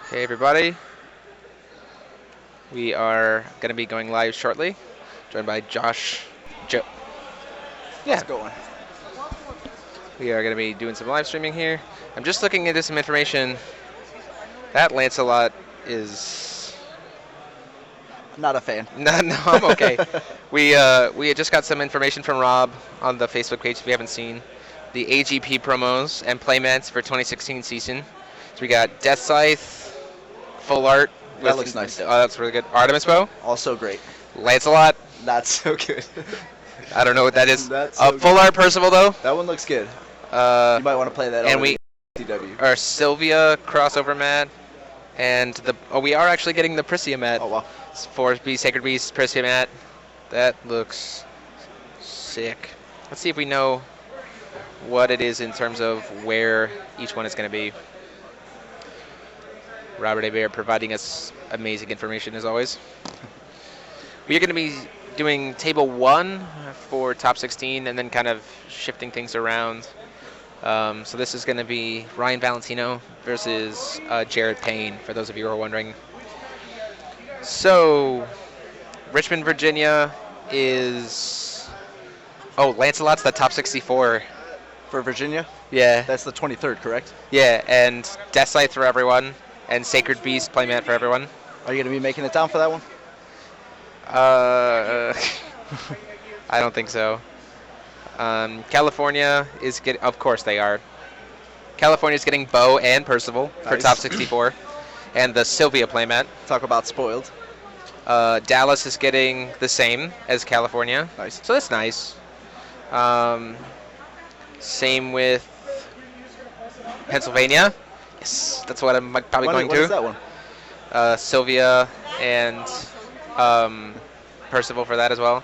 Hey everybody, we are going to be going live shortly, joined by Josh. Joe. How's Yeah, it going? we are going to be doing some live streaming here. I'm just looking into some information. That Lancelot is Not a fan. no, I'm okay. We had just got some information from Rob on the Facebook page if you haven't seen the AGP promos and playmats for 2016 season. So we got Death Scythe, full art. That With, looks nice. oh, that's really good. Artemis Bow, Also great. Lancelot. Not so good. I don't know what that is. That's so Full good. art Percival though. That one looks good. Uh, You might want to play that and over we the DW. our Sylvia crossover mat, and we are actually getting the Priscia mat. Oh wow. For Sacred Beast Priscia mat. That looks sick. Let's see if we know what it is in terms of where each one is going to be. Robert A. Bear providing us amazing information as always. We are going to be doing table 1 for top 16 and then kind of shifting things around. So this is going to be Ryan Valentino versus Jared Payne, for those of you who are wondering. So, Richmond, Virginia is... Oh, Lancelot's the top 64. For Virginia, Yeah. that's the 23rd, correct? Yeah, and Death Scythe for everyone, and Sacred Beast playmat for everyone. Are you going to be making it down for that one? I don't think so. California is getting... Of course they are. California's getting Bo and Percival for Nice. top 64, and the Sylvia playmat. Talk about spoiled. Dallas is getting the same as California, Nice. so that's nice. Same with Pennsylvania. Yes, that's what I'm probably going When is to. that one? Sylvia and Percival for that as well.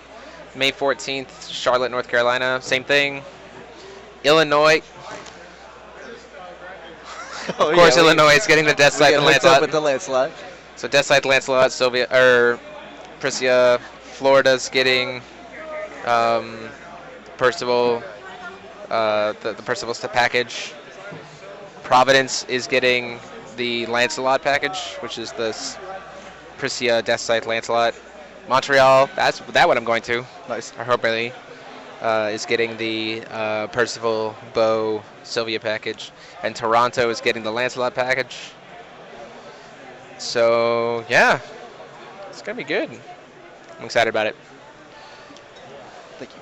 May 14th, Charlotte, North Carolina, same thing. Illinois, Oh, of course, yeah, Illinois is getting the Death We Scythe get and hooked up Lancelot. with the Lancelot. So Death Scythe, Lancelot, Sylvia, Priscia. Florida's getting Percival, the Percival step package. Providence is getting the Lancelot package, which is the Priscia, Death Scythe, Lancelot. Montreal, that's that one I'm going to. Nice. I hope really is getting the Percival, Bow, Sylvia package, and Toronto is getting the Lancelot package. So yeah, it's gonna be good. I'm excited about it. Thank you.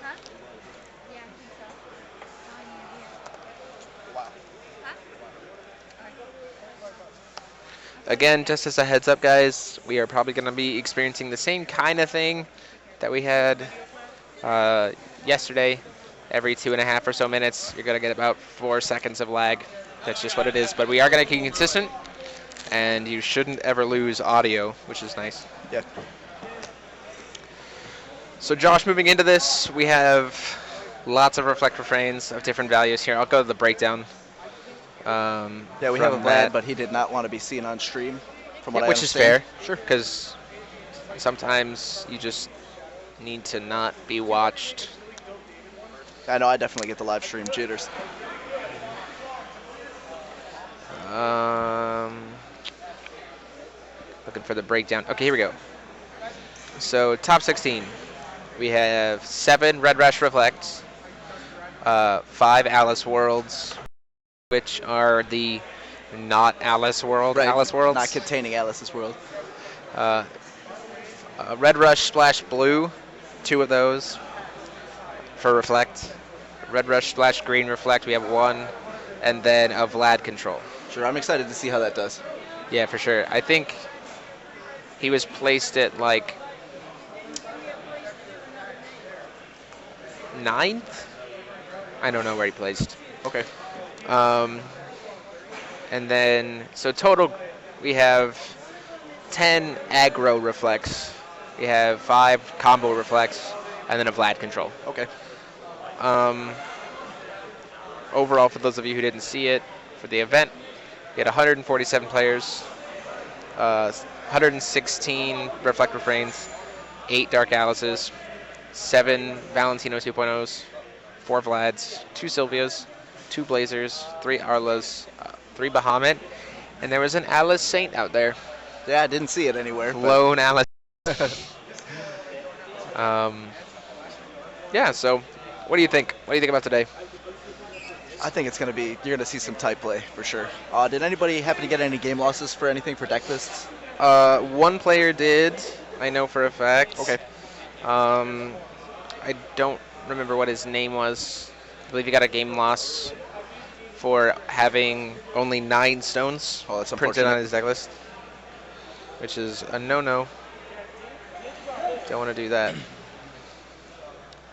Huh? Yeah, I think so. Telling you here. Wow. Huh? Again, just as a heads up, guys, we are probably going to be experiencing the same kind of thing that we had yesterday. Every 2.5 or so minutes, you're going to get about 4 seconds of lag. That's just what it is. But we are going to keep consistent, and you shouldn't ever lose audio, which is nice. Yeah. So, Josh, moving into this, we have lots of reflect refrains of different values here. I'll go to the breakdown. Yeah, we have a Vlad, but he did not want to be seen on stream, from what I which is understand. fair. Sure. Because sometimes you just need to not be watched. I know I definitely get the live stream jitters. Looking for the breakdown. Okay, here we go. So top 16, we have 7 Red Rush Reflects, 5 Alice Worlds, which are the not Alice World Alice Worlds. Not containing Alice's world. Red Rush Splash Blue, 2 of those for Reflect. Red Rush Splash Green Reflect, we have 1, and then a Vlad Control. Sure, I'm excited to see how that does. Yeah, for sure. I think he was placed at like 9th. I don't know where he placed. Okay. And then, so total, we have 10 aggro reflects. We have 5 combo reflects, and then a Vlad control. Okay. Overall, for those of you who didn't see it, for the event, we had 147 players, 116 reflect refrains, 8 Dark Alices, 7 Valentino 2.0s, 4 Vlads, 2 Sylvias, 2 Blazers, 3 Arlas, 3 Bahamut, and there was an Alice Saint out there. Yeah, I didn't see it anywhere. Lone Alice. Yeah, so what do you think? What do you think about today? I think it's going to be, you're going to see some tight play for sure. Did anybody happen to get any game losses for anything for deck lists? One player did, I know for a fact. Okay. I don't remember what his name was. I believe he got a game loss for having only 9 stones Oh, that's printed on unfortunate. his deck list, which is a no-no. Don't want to do that.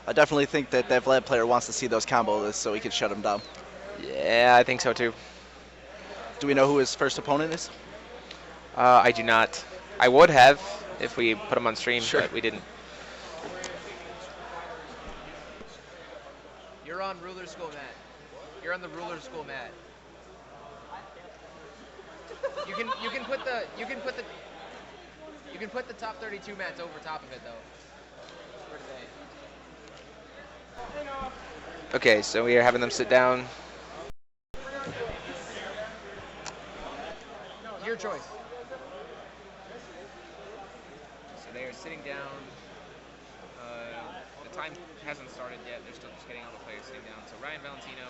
I definitely think that Vlad player wants to see those combo lists so he can shut him down. Yeah, I think so too. Do we know who his first opponent is? I do not. I would have if we put him on stream, Sure. but we didn't. You're on ruler school mat. You're on the ruler school mat. You can put the top 32 mats over top of it though. For today. Okay, so we are having them sit down. Your choice. So they are sitting down. The time hasn't started yet. They're still just getting all the players sitting down. So Ryan Valentino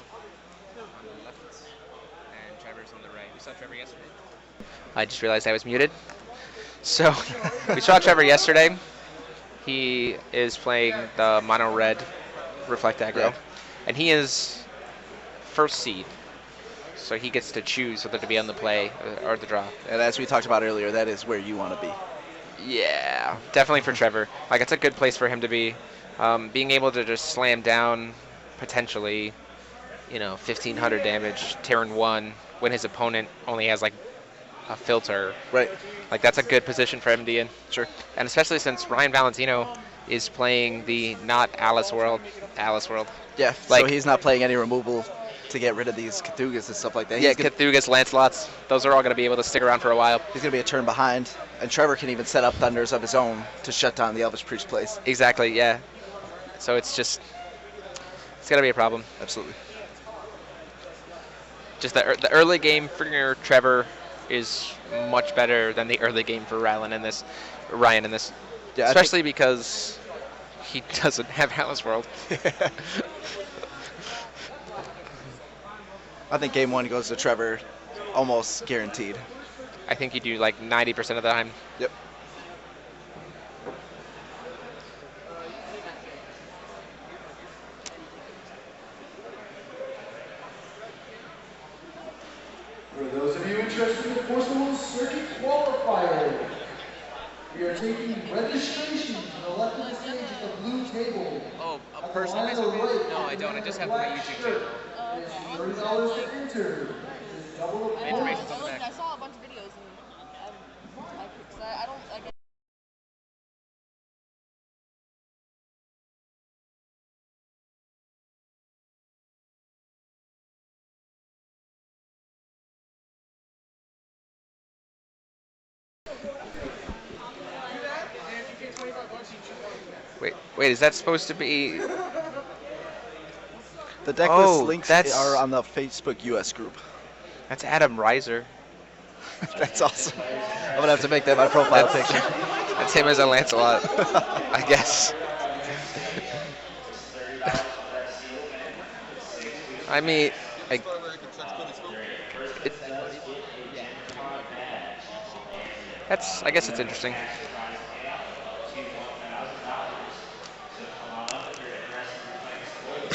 on the left and Trevor's on the right. We saw Trevor yesterday. I just realized I was muted. So we saw Trevor yesterday. He is playing the mono red reflect aggro, Yeah. and he is first seed. So he gets to choose whether to be on the play or the draw. And as we talked about earlier, that is where you want to be. Yeah, definitely for Trevor. Like, it's a good place for him to be. Being able to just slam down potentially, 1,500 damage, Terran 1, when his opponent only has, like, a filter. Right. Like, that's a good position for him to be in. Sure. And especially since Ryan Valentino is playing the not Alice World. Yeah, Like- so he's not playing any removal to get rid of these Cthulhus and stuff like that. Yeah, He's gonna, Cthulhu's, Lancelots, those are all going to be able to stick around for a while. he's gonna be a turn behind, and Trevor can even set up Thunders of his own to shut down the Elvish Priest plays. Exactly, yeah. So it's going to be a problem. Absolutely. Just the early game for Trevor is much better than the early game for Ryan in this. Yeah, Especially because he doesn't have Alice World. I think game 1 goes to Trevor, almost guaranteed. I think you do like 90% of the time. Yep. For those of you interested in the Porcelain Circuit Qualifier, we are taking registration to the left of the stage at the blue table. Oh, a At the personal line on the Facebook? right, No, I don't. I just have my black YouTube shirt. channel. It is $30 to enter. Just double the Information's points. on the back. I saw a bunch of videos and I don't I get Wait, is that supposed to be? The deck Oh, list links that's- are on the Facebook US group. That's Adam Reiser. That's awesome. I'm gonna have to make that my profile picture. That's him as a Lancelot, I guess. I mean, I guess it's interesting.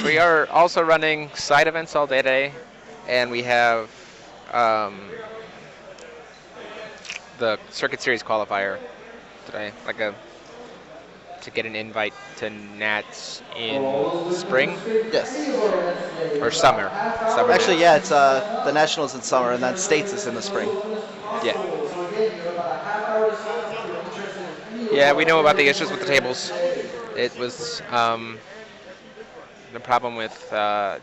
We are also running side events all day today, and we have the Circuit Series qualifier today, to get an invite to Nats in spring Yes. or summer. Actually, yeah, it's the Nationals in summer, and then States is in the spring. Yeah. Yeah, we know about the issues with the tables. It was the problem with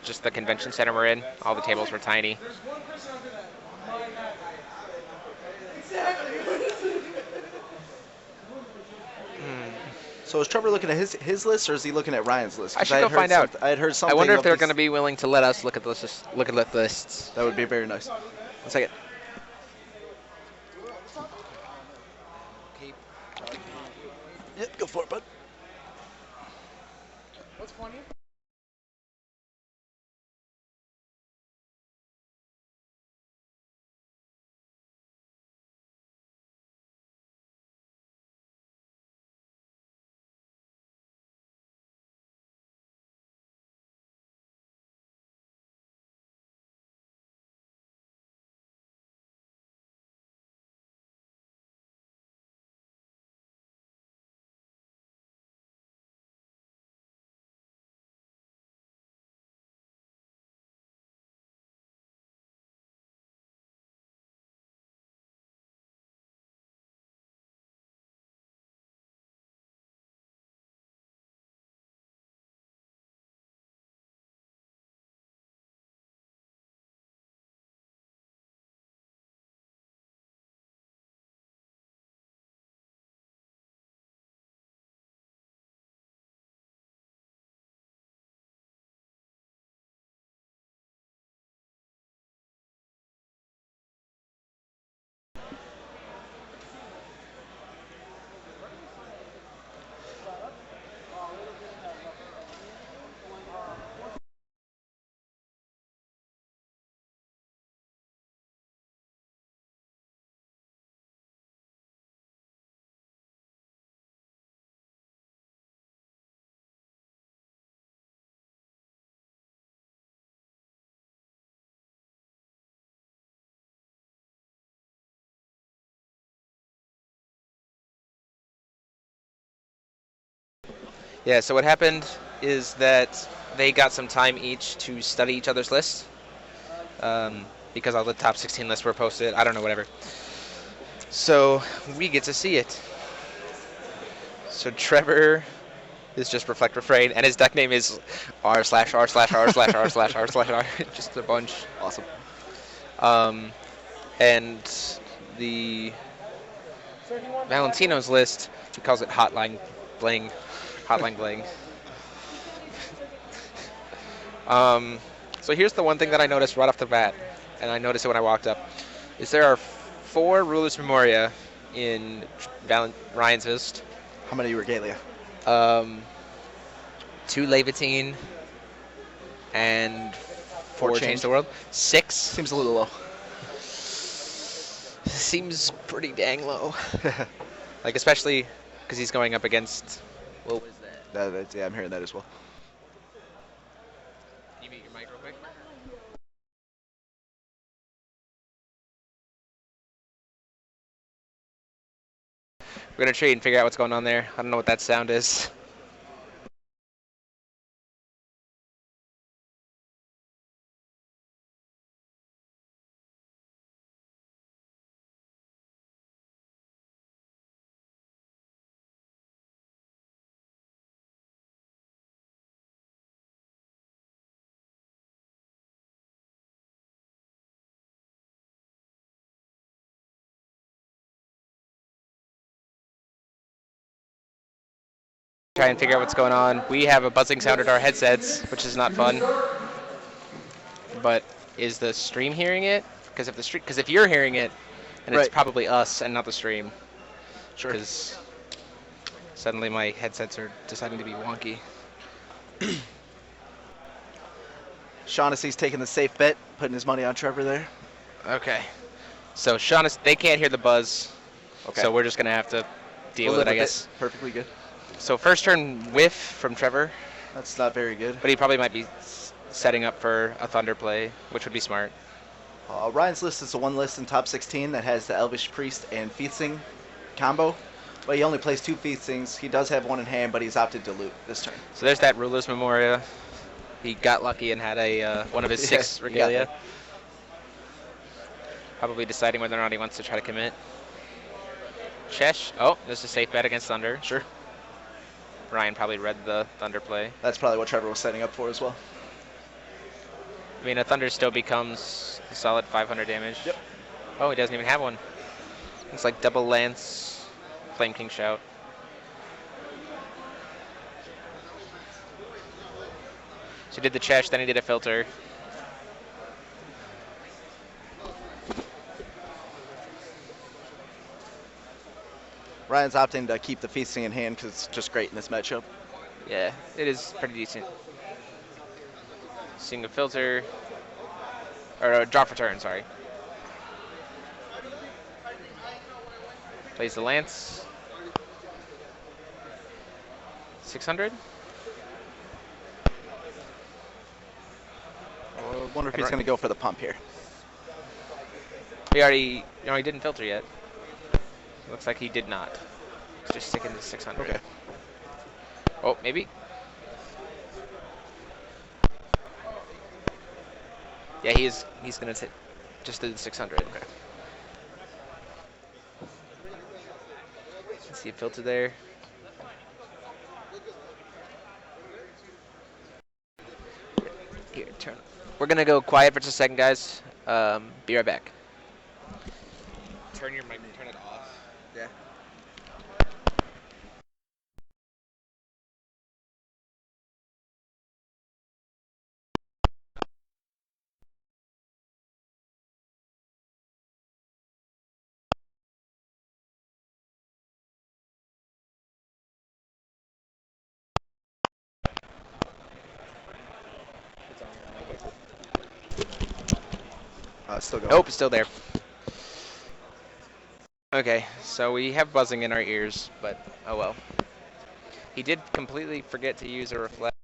just the convention center we're in. All the tables were tiny. So is Trevor looking at his list, or is he looking at Ryan's list? 'Cause I should go had heard find out. I had heard something. I wonder if of they're these- going to be willing to let us look at the lists. That would be very nice. 1 second. Yep, go for it, bud. What's funny? Yeah, so what happened is that they got some time each to study each other's lists because all the top 16 lists were posted. I don't know, whatever. So we get to see it. So Trevor is just reflect refrain, and his deck name is r/r/r/r/r/r/r, just a bunch. Awesome. And the Valentino's list, he calls it Hotline Bling. Hotline Bling. So here's the one thing that I noticed right off the bat, and I noticed it when I walked up, is there are 4 Rulers Memoria in Ryan's list. How many regalia? 2 Levitine, and 4 Change. Change the World. 6 Seems a little low. seems pretty dang low. Like, especially because he's going up against, what was that? Yeah, I'm hearing that as well. Can you mute your mic real quick? We're gonna trade and figure out what's going on there. I don't know what that sound is. Try and figure out what's going on. We have a buzzing sound at our headsets, which is not fun. But is the stream hearing it? Because if you're hearing it, then Right. it's probably us and not the stream. Sure. Because suddenly my headsets are deciding to be wonky. Shaughnessy's taking the safe bet, putting his money on Trevor there. Okay. So they can't hear the buzz. Okay. So we're just gonna have to deal We'll with it, live I guess. Perfectly good. So first turn whiff from Trevor, That's not very good. but he probably might be setting up for a Thunder play, which would be smart. Ryan's list is the one list in top 16 that has the Elvish Priest and Feasting combo, but he only plays 2 Feastings. He does have one in hand, but he's opted to loot this turn. So there's that Ruler's Memoria. He got lucky and had a one of his 6 Yeah, regalia. yeah. Probably deciding whether or not he wants to try to commit. Chesh. Oh, there's a safe bet against Thunder. Sure. Ryan probably read the Thunder play. That's probably what Trevor was setting up for as well. I mean, a Thunder still becomes a solid 500 damage. Yep. Oh, he doesn't even have one. It's like double Lance, Flame King Shout. So he did the chesh, then he did a filter. Ryan's opting to keep the feasting in hand because it's just great in this matchup. Yeah, it is pretty decent. Seeing a filter, or a draw for turn, sorry. Plays the lance. 600. I wonder if he's going to go for the pump here. He already, no, he didn't filter yet. Looks like he did not. He's just sticking to 600. Okay. Oh, maybe. Yeah, he's gonna just do the 600. Okay. See a filter there. Here, turn. We're gonna go quiet for just a second, guys. Be right back. Turn your mic. Turn it off. Yeah. Still going. Nope, it's still there. Okay, so we have buzzing in our ears, but oh well. He did completely forget to use a reflect.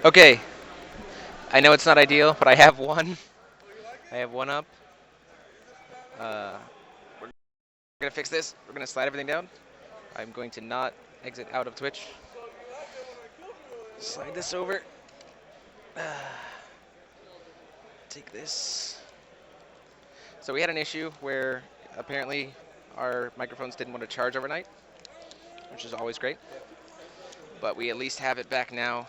Okay, I know it's not ideal, but I have one. I have one up. We're gonna fix this. We're gonna slide everything down. I'm going to not exit out of Twitch. Slide this over. Take this. So we had an issue where apparently our microphones didn't want to charge overnight, which is always great. But we at least have it back now.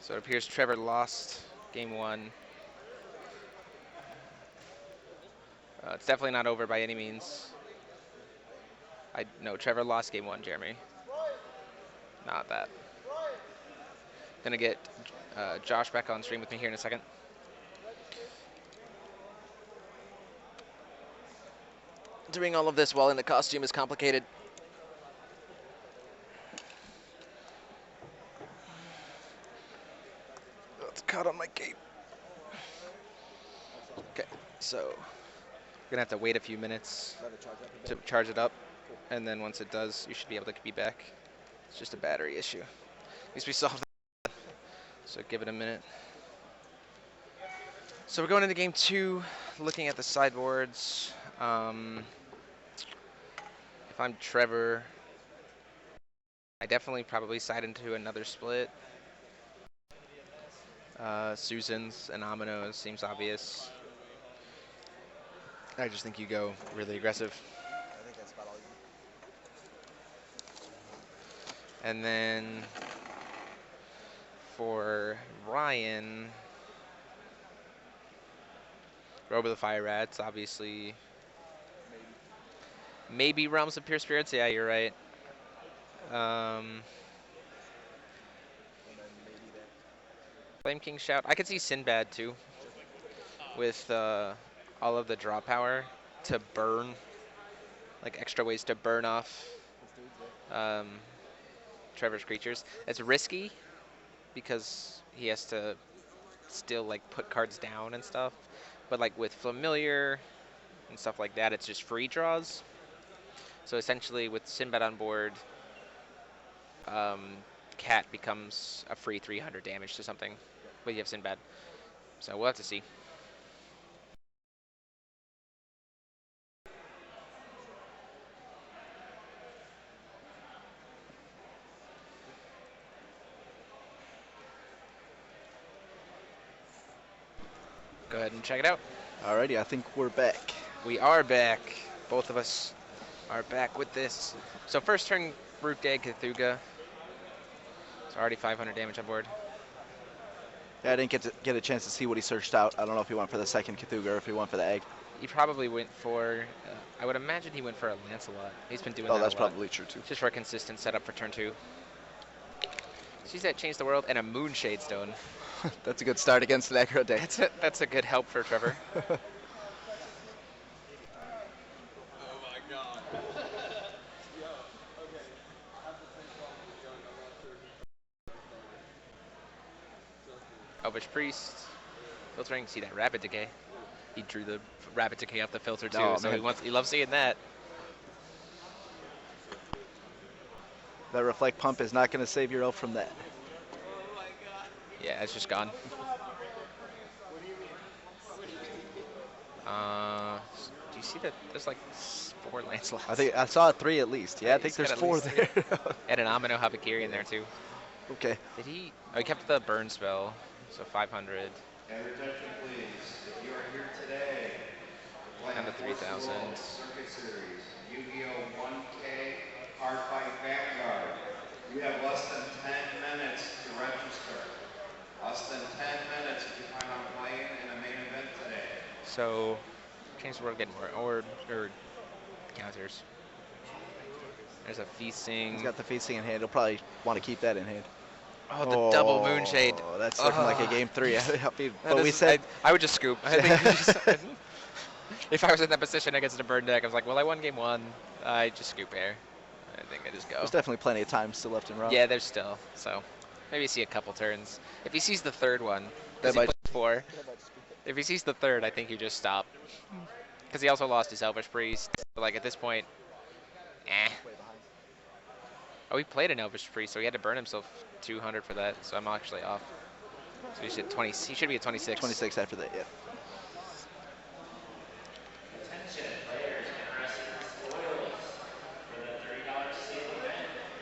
So it appears Trevor lost game 1. It's definitely not over by any means. No, Trevor lost game 1, Jeremy. Not that. Gonna get Josh back on stream with me here in a second. Doing all of this while in the costume is complicated. It's caught on my cape. Okay, so we're gonna have to wait a few minutes to charge it up, and then once it does, you should be able to be back. It's just a battery issue. At least we solved that. So give it a minute. So we're going into game 2, looking at the sideboards. If I'm Trevor, I definitely probably side into another split. Susan's and Amino's seems obvious. I just think you go really aggressive. I think that's about all you And then for Ryan, Robe of the Fire Rats, obviously. Maybe Realms of Pure Spirits. Yeah, you're right. Flame King Shout. I could see Sinbad too, with all of the draw power to burn, like extra ways to burn off Trevor's creatures. It's risky because he has to still like put cards down and stuff, but like with Familiar and stuff like that, it's just free draws. So essentially, with Sinbad on board, Cat becomes a free 300 damage to something, but you have Sinbad. So we'll have to see. Go ahead and check it out. Alrighty, I think we're back. We are back. Both of us are back with this. So first turn, Root Dag Cthulhu. It's already 500 damage on board. Yeah, I didn't get a chance to see what he searched out. I don't know if he went for the second Cthulhu or if he went for the egg. He probably went for, I would imagine he went for a Lancelot. He's been doing Oh, that that's a lot. probably true too. Just for a consistent setup for turn 2. Sees that Change the World and a Moonshade Stone. That's a good start against an aggro deck. That's a good help for Trevor. Elvish Priest. Filtering. See that Rapid Decay. He drew the Rapid Decay off the filter too, Oh, so man. he loves seeing that. That Reflect Pump is not going to save your elf from that. Yeah, it's just gone. Do you see that? There's like 4 Lancelots. I think I saw 3 at least. Yeah, I think He's there's got at 4 least there. And an Amino Havakiri in there too. Okay. Did he? Oh, he kept the burn spell, so 500. And attention, please. If you are here today, Down to 3,000. Circuit Series, Yu-Gi-Oh! 1K, Card Fight Vanguard. You have less than 10 minutes to register. Less than 10 minutes if you plan on playing in a main event today. So, Change the World, get more or counters. There's a Feasting. He's got the feasting in hand. He'll probably want to keep that in hand. Oh, the double Moonshade. Oh, that's looking like a game 3. But we is- said I would just scoop. I think we just- if I was in that position against a burn deck, I was like, well, I won game 1. I just scoop air. I think I just go. there's definitely plenty of time still left in row. Yeah, there's still. So maybe see a couple turns. If he sees the third one, because That he might- played 4. If he sees the third, I think you just stop. Because he also lost his Elvish Priest. Like at this point, eh. Oh, he played an Elvish Priest, so he had to burn himself 200 for that. So I'm actually off. So he should 20. He should be at 26. 26 after that, yeah.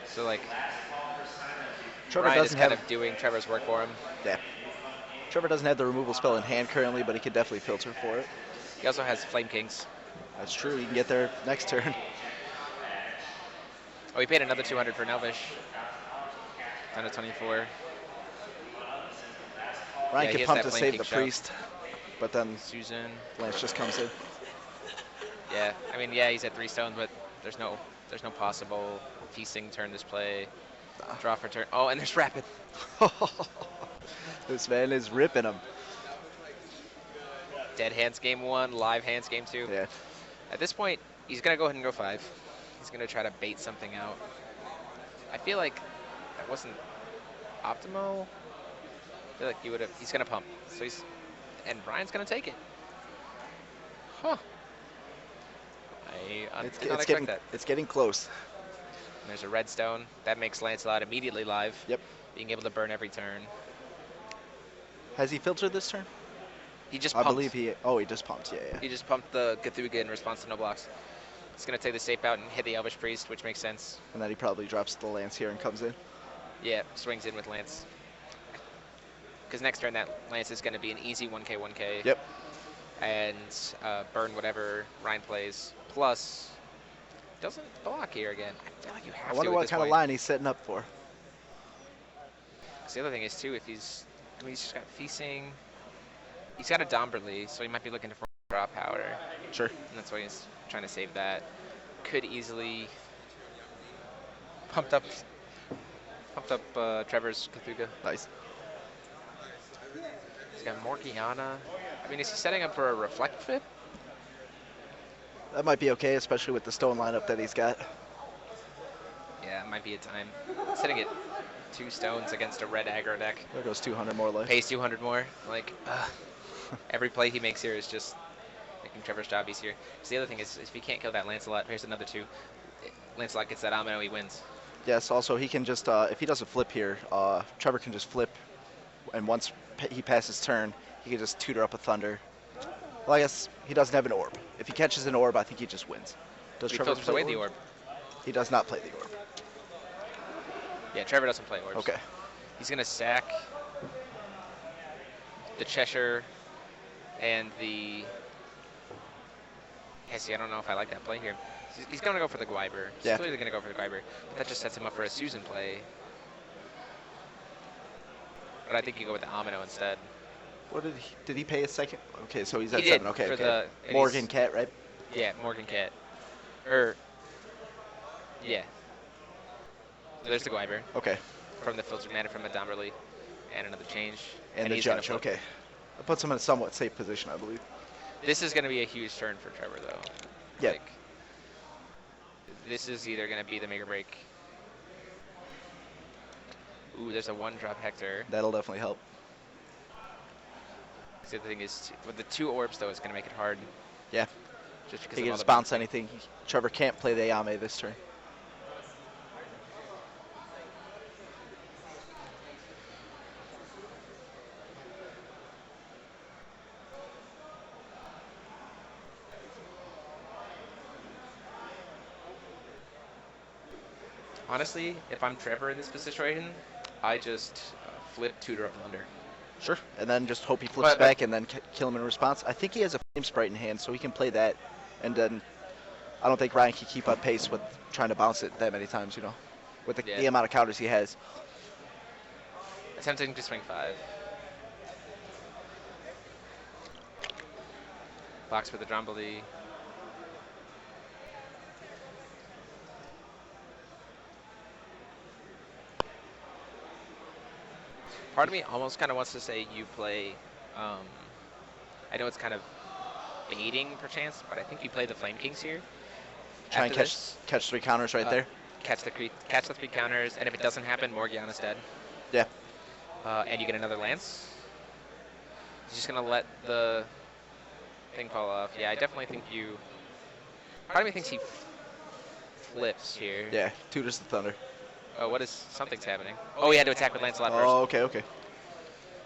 So like Trevor Ryan is doesn't kind have of doing Trevor's work for him. yeah. Trevor doesn't have the removal spell in hand currently, but he could definitely filter for it. He also has Flame Kings. That's true. He can get there next turn. Oh, he paid another 200 for an Elvish. Down to 24. Ryan Yeah, he can has pump that to Flame save King the shove. priest, but then Susan. Lance just comes in. Yeah, I mean, yeah, he's at 3 stones, but there's no possible feasting turn this play. Draw for turn. Oh, and there's rapid. This man is ripping him. Dead hands game 1, live hands game 2. Yeah. At this point, he's gonna go ahead and go 5. He's gonna try to bait something out. I feel like that wasn't optimal. I feel like he's gonna pump. So and Ryan's gonna take it. Huh. I did not expect that. It's getting close. And there's a red stone. That makes Lancelot immediately live. Yep. Being able to burn every turn. Has he filtered this turn? He just I pumped. believe he. Oh, he just pumped. Yeah. He just pumped the Cthulhu in response to no blocks. He's going to take the safe out and hit the Elvish Priest, which makes sense. And then he probably drops the lance here and comes in. Yeah, swings in with Lance. Because next turn, that Lance is going to be an easy 1k, 1k. Yep. And burn whatever Ryan plays. Plus, doesn't block here again. I feel like you have I wonder to at what this kind of point. line he's setting up for. 'Cause the other thing is, too, if he's just got Feasting. He's got a Domberly, so he might be looking for draw power. Sure. And that's why he's trying to save that. Could easily pumped up Trevor's Cthulhu. Nice. He's got Morgiana. I mean, is he setting up for a Reflect Flip? That might be okay, especially with the stone lineup that he's got. Yeah, it might be a time. Sitting at 2 stones against a red aggro deck. There goes 200 more life. Pays 200 more. Like, every play he makes here is just making Trevor's job easier. So the other thing is, if he can't kill that Lancelot, here's another 2. Lancelot gets that Amino, he wins. Yes, also he can just, if he doesn't flip here, Trevor can just flip, and once he passes turn, he can just tutor up a Thunder. Well, I guess he doesn't have an orb. If he catches an orb, I think he just wins. Does He Trevor filters play away the orb. He does not play the orb. Yeah, Trevor doesn't play orbs. Okay. He's going to sack the Cheshire and the... Yeah, see, I don't know if I like that play here. He's going to go for the Gwyber. He's Yeah. clearly going to go for the Gwyber. But that just sets him up for a Susan play. But I think you go with the Amino instead. What did he pay a second? Okay, so he's He at did 7. Okay, for okay. and Morgan he's- Cat, right? Yeah, Morgan Cat. Yeah. So there's the Gwyber Okay. from the filtered mana from a Domberly. And another change. And the he's gonna judge, flip. okay. That puts him in a somewhat safe position, I believe. This is going to be a huge turn for Trevor, though. Yeah. Like, this is either going to be the make or break. Ooh, there's a 1-drop Hector. That'll definitely help. The other thing is, with the 2 orbs, though, it's going to make it hard. Yeah. Just because He of can all just the bounce bouncing. anything. Trevor can't play the Ayame this turn. Honestly, if I'm Trevor in this situation, I just flip Tutor up Thunder. Sure. And then just hope he flips But- back and then kill him in response. I think he has a Flame Sprite in hand, so he can play that. And then I don't think Ryan can keep up pace with trying to bounce it that many times, you know, with the, Yeah. the amount of counters he has. Attempting to swing 5. Box for the Drombly. Part of me almost kind of wants to say you play. I know it's kind of baiting perchance, but I think you play the Flame Kings here. Try and After catch this, catch 3 counters right there. catch the 3 counters, and if it doesn't happen, Morgiana's dead. Yeah. And you get another Lance. He's just gonna let the thing fall off. Yeah, I definitely think you. Part of me thinks he flips here. Yeah. Tutors the Thunder. Oh, what is something's happening? Oh, he had to attack with Lancelot first. Oh, okay, okay.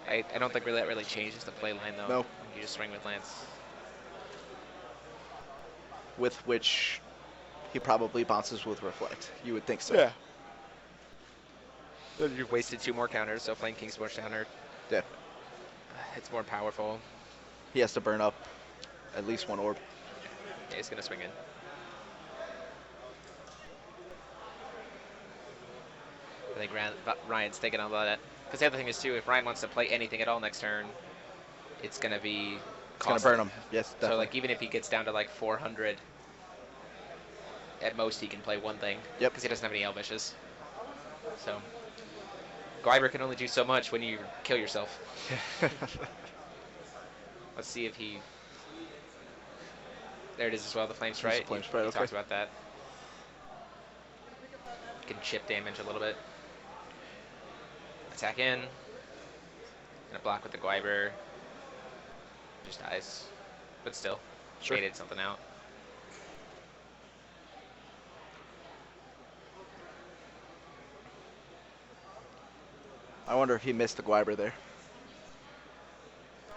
I don't think that really changes the play line though. No. You just swing with Lance. With which he probably bounces with reflect. You would think so. Yeah. You've wasted 2 more counters, so Flame King's push counter. Yeah. It's more powerful. He has to burn up at least 1 orb. Yeah, he's gonna swing in. I think Ryan's thinking a lot of that. Because the other thing is too, if Ryan wants to play anything at all next turn, it's gonna be. It's going to burn him. Yes, definitely. So like even if he gets down to like 400, at most he can play one thing. Yep. Because he doesn't have any Elvishes. So Gwyber can only do so much when you kill yourself. Let's see if he. There it is as well. The Flame Strike. Flame Strike, He okay. talks about that. Can chip damage a little bit. Attack in. Gonna block with the Gwyber. Just dies. But still. Sure. Shaded something out. I wonder if he missed the Gwyber there.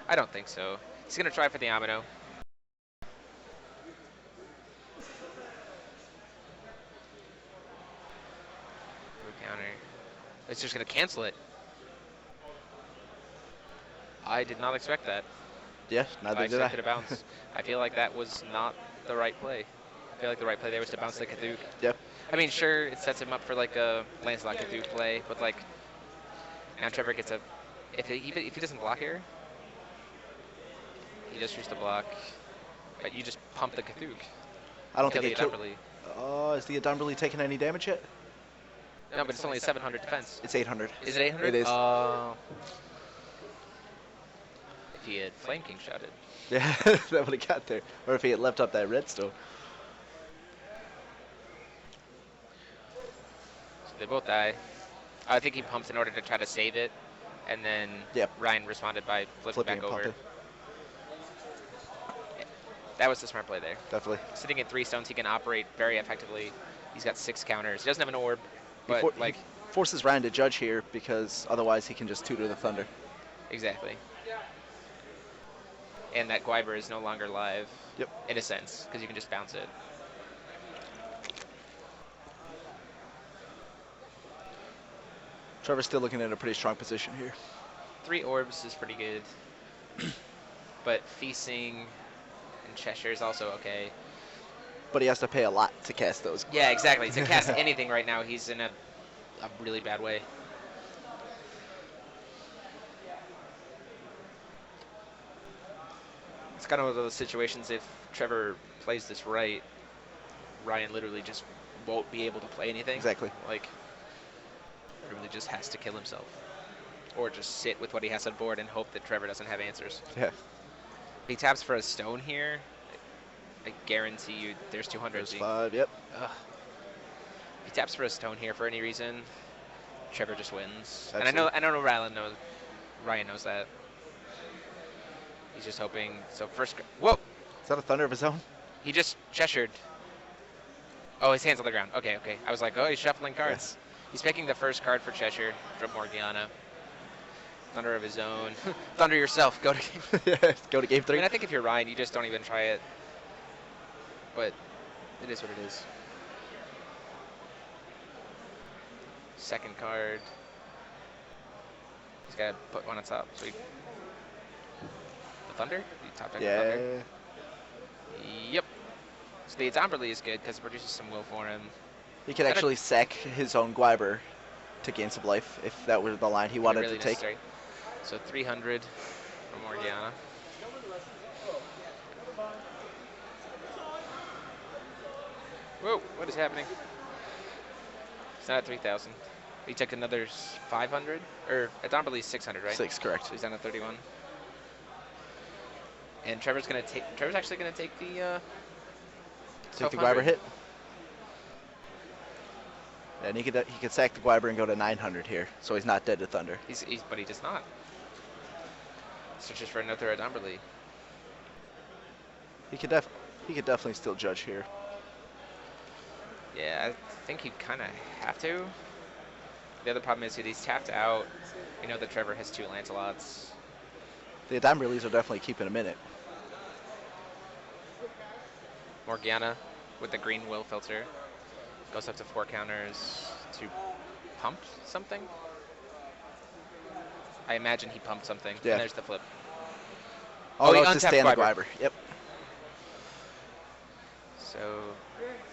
I don't think so. He's gonna try for the Amino. Counter. It's just gonna cancel it. I did not expect that. Yeah, neither I did I. expected a bounce. I feel like that was not the right play. I feel like the right play there was to bounce the Cthulhu. Yep. I mean, sure, it sets him up for like a Lancelot Cthulhu play, but like now Trevor gets a. If he doesn't block here, he just used to block. But you just pump the Cthulhu. I don't Kill think the it killed. Adamberly. Is the Adamberly taking any damage yet? No, but it's only a 700 defense. It's 800. Is it 800? It is. If he had Flame King shouted. Yeah, that would have got there. Or if he had left up that redstone. So they both die. I think he pumps in order to try to save it, and then Yep. Ryan responded by flipping Flipping back and over. pumping. That was the smart play there. Definitely. Sitting at 3 stones, he can operate very effectively. He's got 6 counters. He doesn't have an orb, but He like forces Ryan to judge here because otherwise he can just tutor the Thunder. exactly. And that Gwyber is no longer live. Yep. In a sense, because you can just bounce it. Trevor's still looking at a pretty strong position here. 3 orbs is pretty good. But feasting and Cheshire is also okay. But he has to pay a lot to cast those. Yeah, exactly. To cast anything right now, he's in a really bad way. It's kind of one of those situations, if Trevor plays this right, Ryan literally just won't be able to play anything. Exactly. Like, really just has to kill himself. Or just sit with what he has on board and hope that Trevor doesn't have answers. Yeah. If he taps for a stone here, I guarantee you there's 200. There's 5, yep. Ugh. If he taps for a stone here for any reason, Trevor just wins. Absolutely. And I know Ryan knows that. He's just hoping. So first, whoa! Is that a Thunder of his own? He just Cheshired. Oh, his hand's on the ground. Okay. I was like, oh, he's shuffling cards. He's picking the first card for Cheshire from Morgiana. Thunder of his own. Thunder yourself. Go to game. Go to game 3. I mean, I think if you're Ryan, you just don't even try it. But it is what it is. Second card. He's got to put one on top. So the Thunder? The top deck Thunder? Yep. So the Adamberly is good because it produces some will for him. He could actually sack his own Gwyber to gain some life if that were the line he wanted Really to take. necessary. So 300 from Morgiana. Whoa, what is happening? It's not at 3,000. He took another 500? Or Adamberly's 600, right? 6, correct. So he's down at 31. And Trevor's actually gonna take the Take the 1200. Gwyber hit. And he could sack the Gwyber and go to 900 here, so he's not dead to Thunder. But he does not. Searches for another Adamberly. He could definitely still judge here. Yeah, I think he'd kind of have to. The other problem is that he's tapped out. We know that Trevor has 2 Lancelots. The dime release are definitely keeping him in it. Morgiana with the green will filter goes up to 4 counters to pump something. I imagine he pumped something. Yeah. And there's the flip. Oh, he no, it's just untapped stand the Gwyber. Gwyber. Yep. So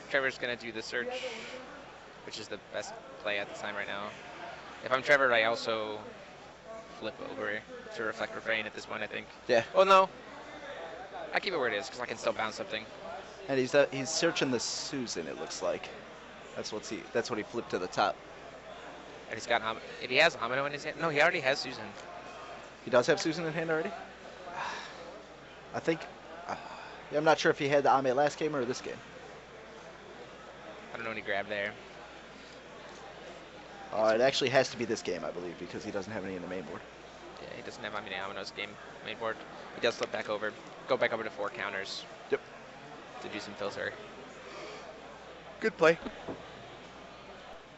Trevor's going to do the search, which is the best play at the time right now. If I'm Trevor, I also flip over to reflect refrain at this point, I think. Yeah. Oh, no. I keep it where it is because I can still bounce something. And he's searching the Susan, it looks like. That's what he flipped to the top. And he's got if he has Amino in his hand. No, he already has Susan. He does have Susan in hand already? I think. Yeah, I'm not sure if he had the Ame last game or this game. I don't know what he grabbed there. It actually has to be this game, I believe, because he doesn't have any in the main board. Yeah, he doesn't have Amino's game main board. He does flip back over. Go back over to 4 counters. Yep. To do some filter. Good play.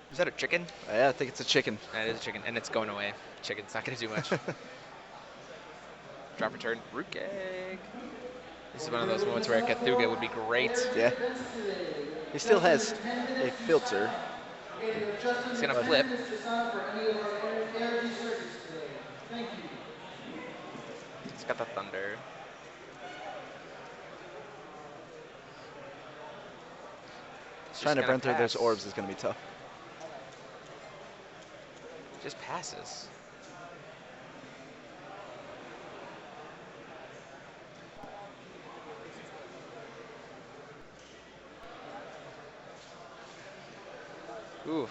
Is that a chicken? Yeah, I think it's a chicken. That is a chicken, and it's going away. Chicken's not going to do much. Drop return. Root egg. This is one of those moments where Cthulhu would be great. Yeah. He still has a filter. He's going to flip. He's got the thunder. Trying to burn through those orbs is going to be tough. Just passes. Oof.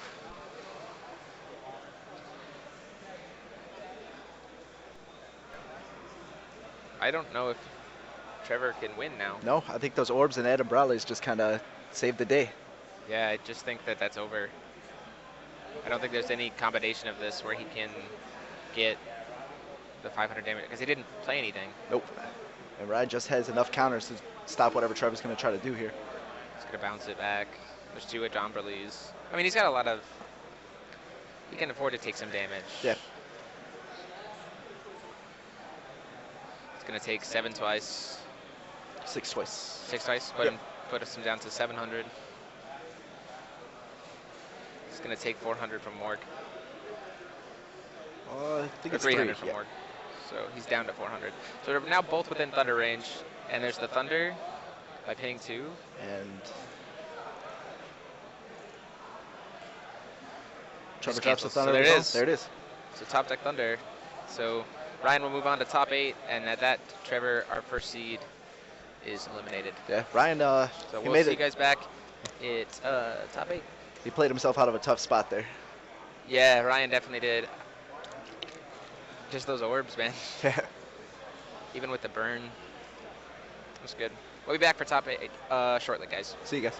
I don't know if Trevor can win now. No, I think those orbs and Adam Bradley's just kind of saved the day. Yeah, I just think that that's over. I don't think there's any combination of this where he can get the 500 damage because he didn't play anything. Nope. And Ryan just has enough counters to stop whatever Trevor's going to try to do here. He's going to bounce it back. There's 2 Adamberleys. I mean, he's got a lot of... He can afford to take some damage. Yeah. It's going to take 7 twice. 6 twice. 6 twice? Put us down to 700. It's going to take 400 from Morg. I think Or it's 300 3. from Yeah. Morg. So he's down to 400. So they're now both within thunder range. And there's the thunder by pinning 2. And Just Trevor drops the cancels. So thunder. there it is. There it is. So top deck thunder. So Ryan will move on to top 8. And at that, Trevor, our first seed, is eliminated. Yeah, Ryan, So he we'll made see it. you guys back. It's top 8. He played himself out of a tough spot there. Yeah, Ryan definitely did. Just those orbs, man. Even with the burn. It was good. We'll be back for top 8 shortly, guys. See you guys.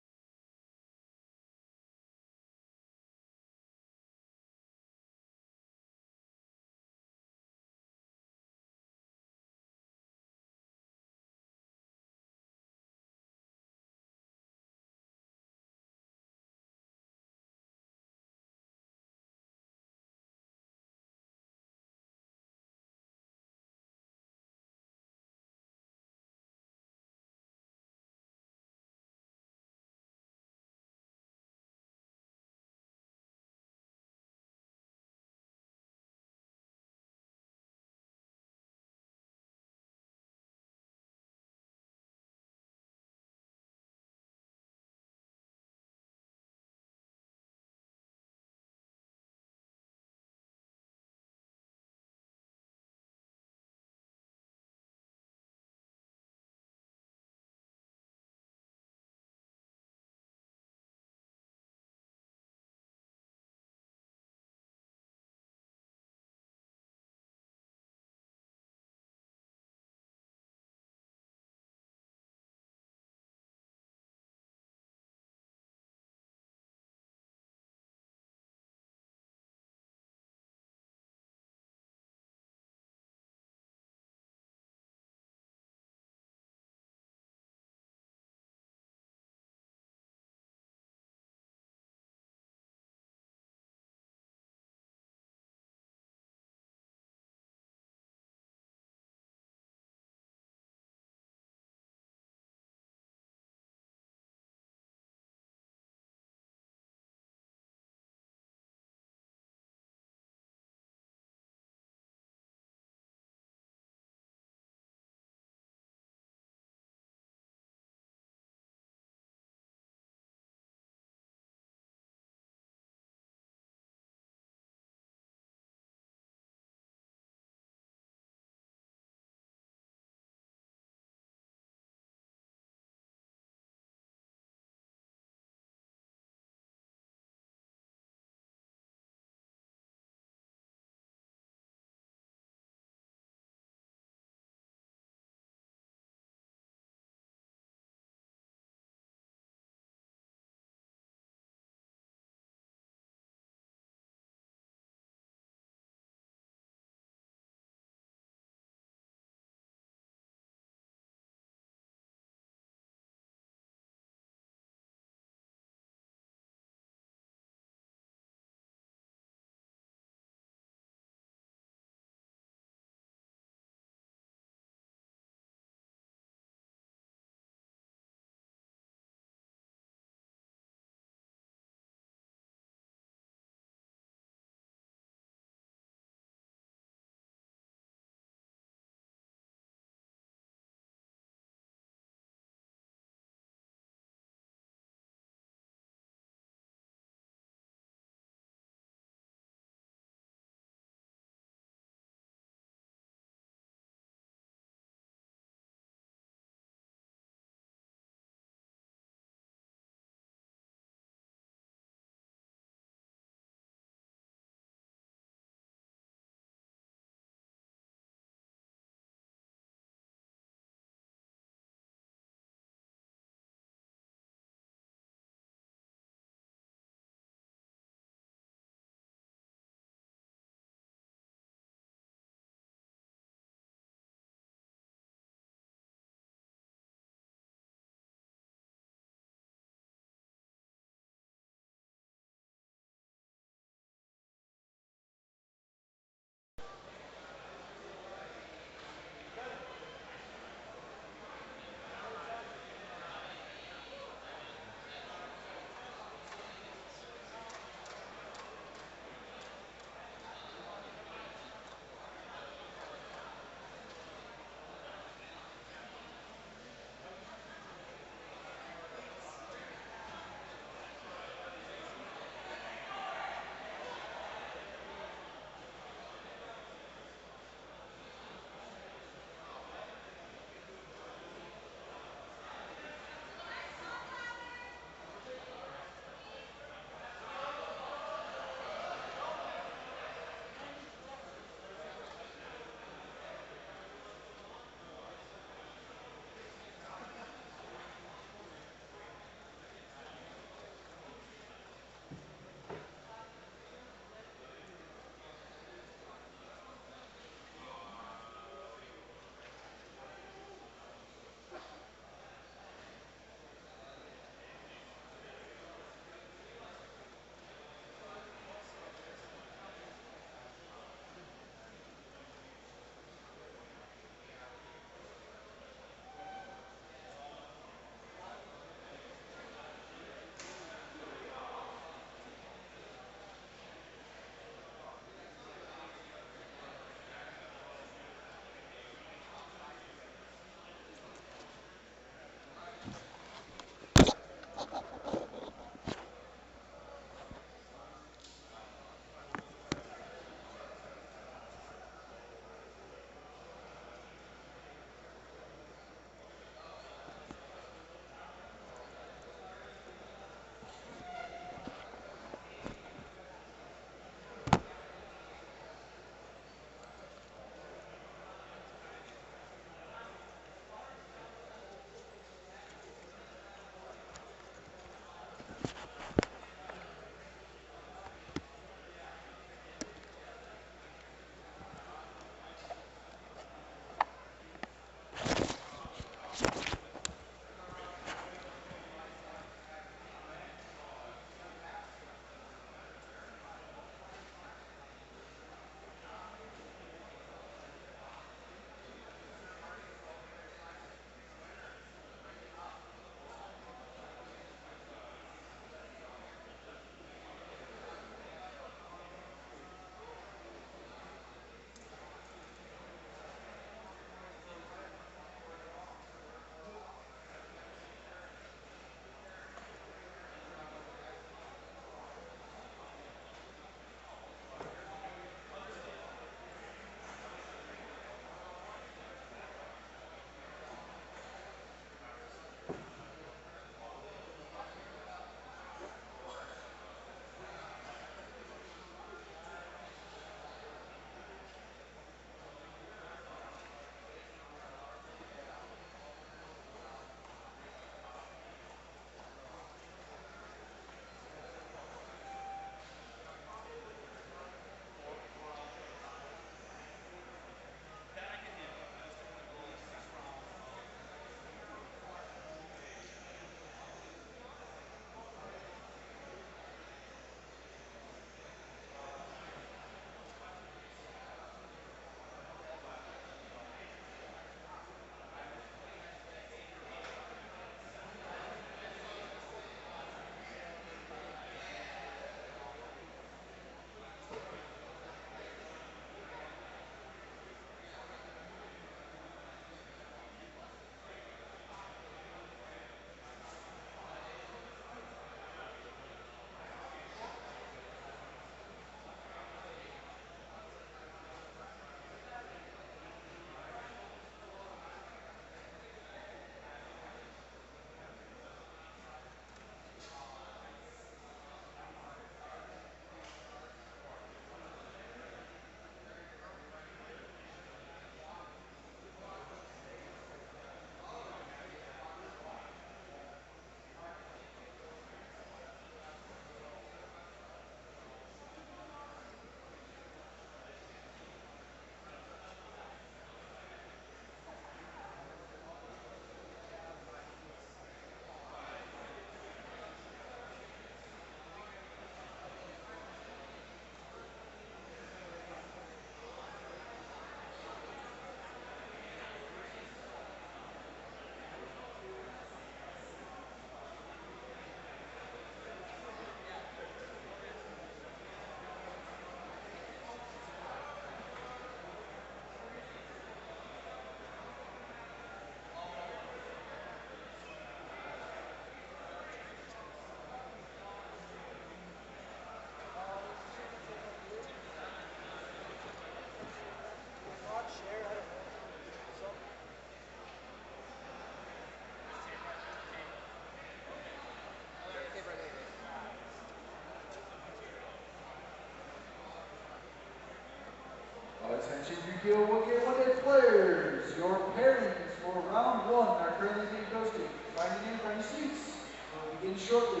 Attention Yu-Gi-Oh! 1K players. Your pairings for round 1 are currently being posted. Find your name, find your seats. We'll begin shortly.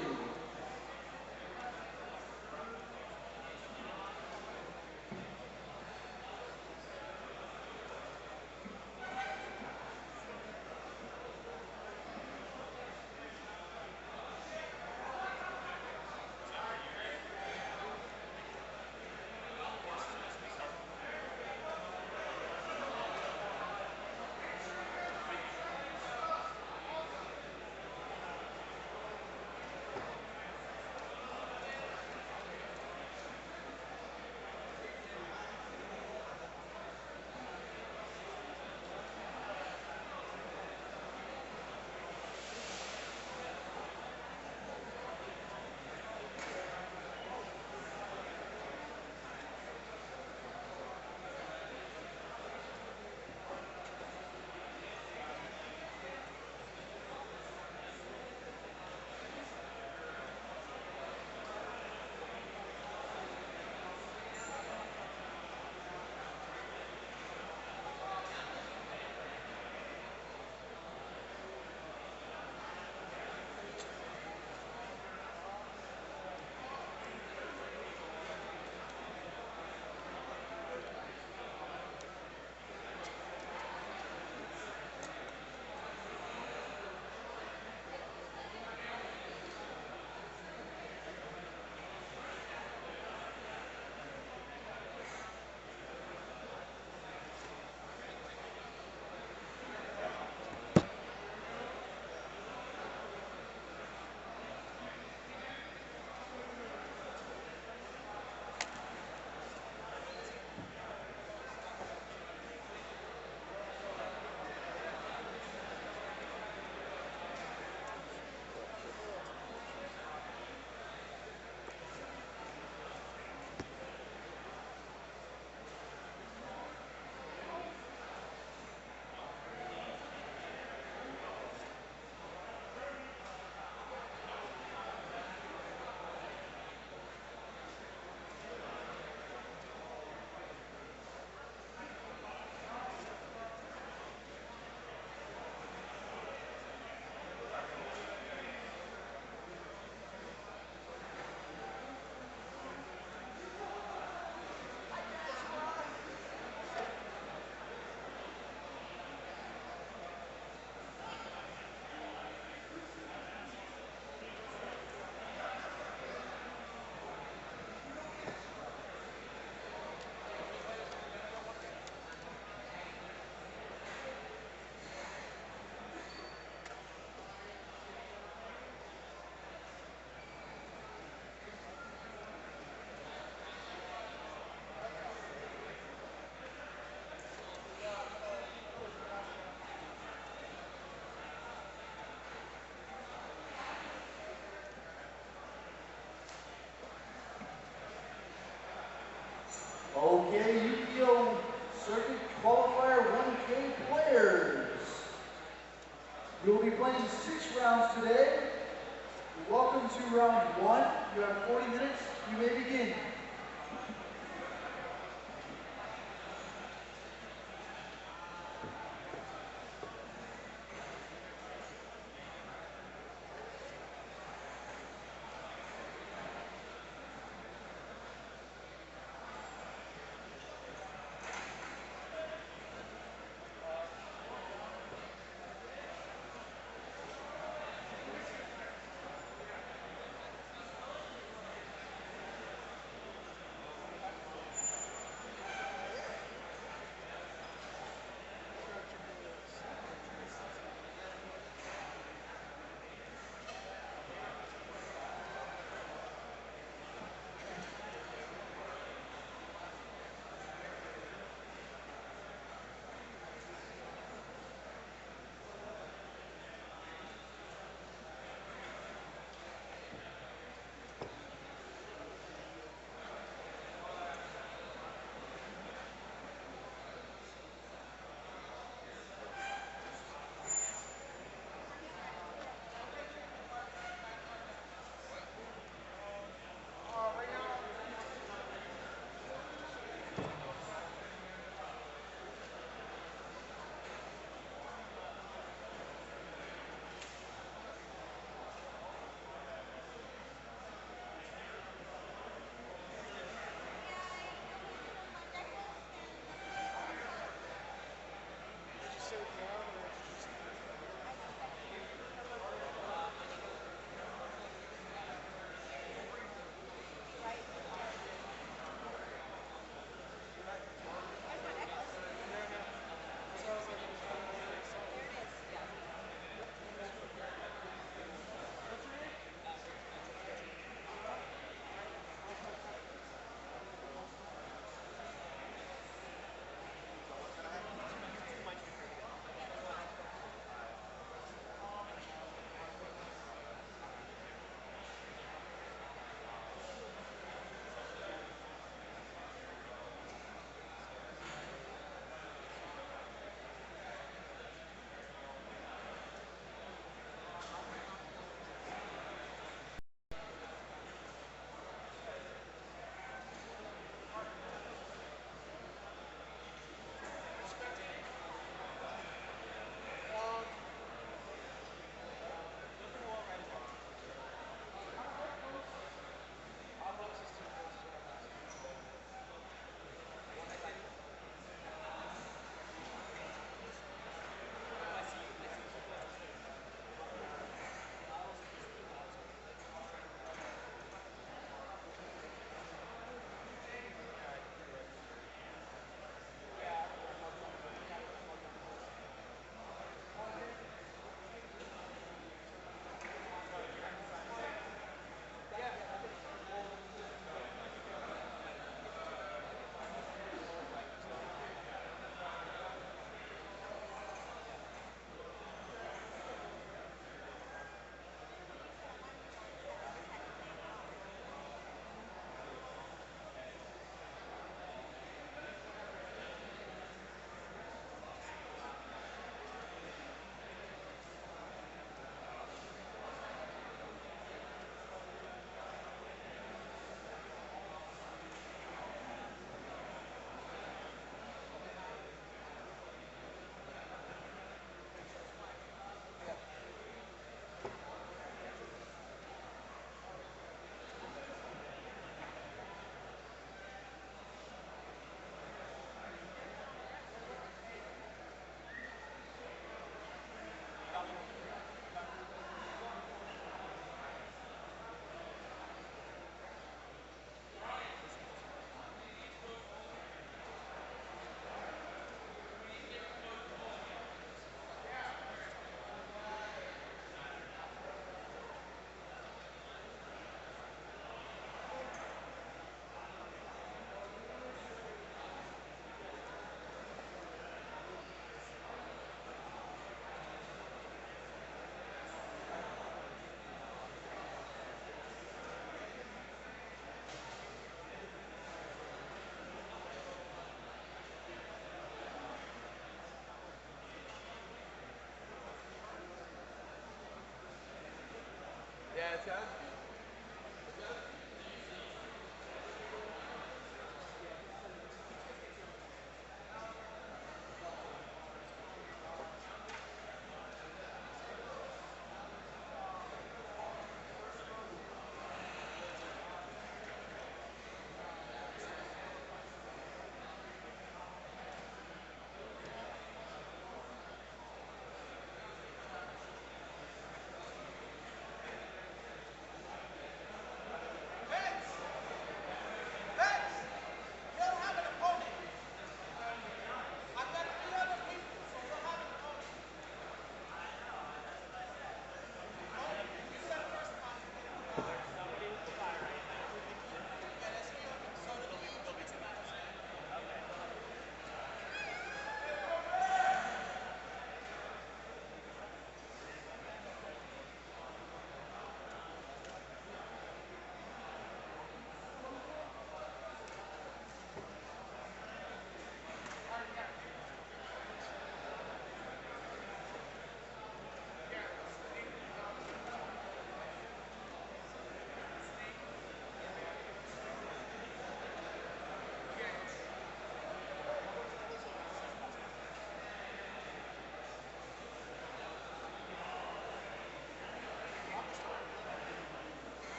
Okay, Yu-Gi-Oh! Circuit Qualifier 1K players. We will be playing 6 rounds today. Welcome to round 1. You have 40 minutes. You may begin.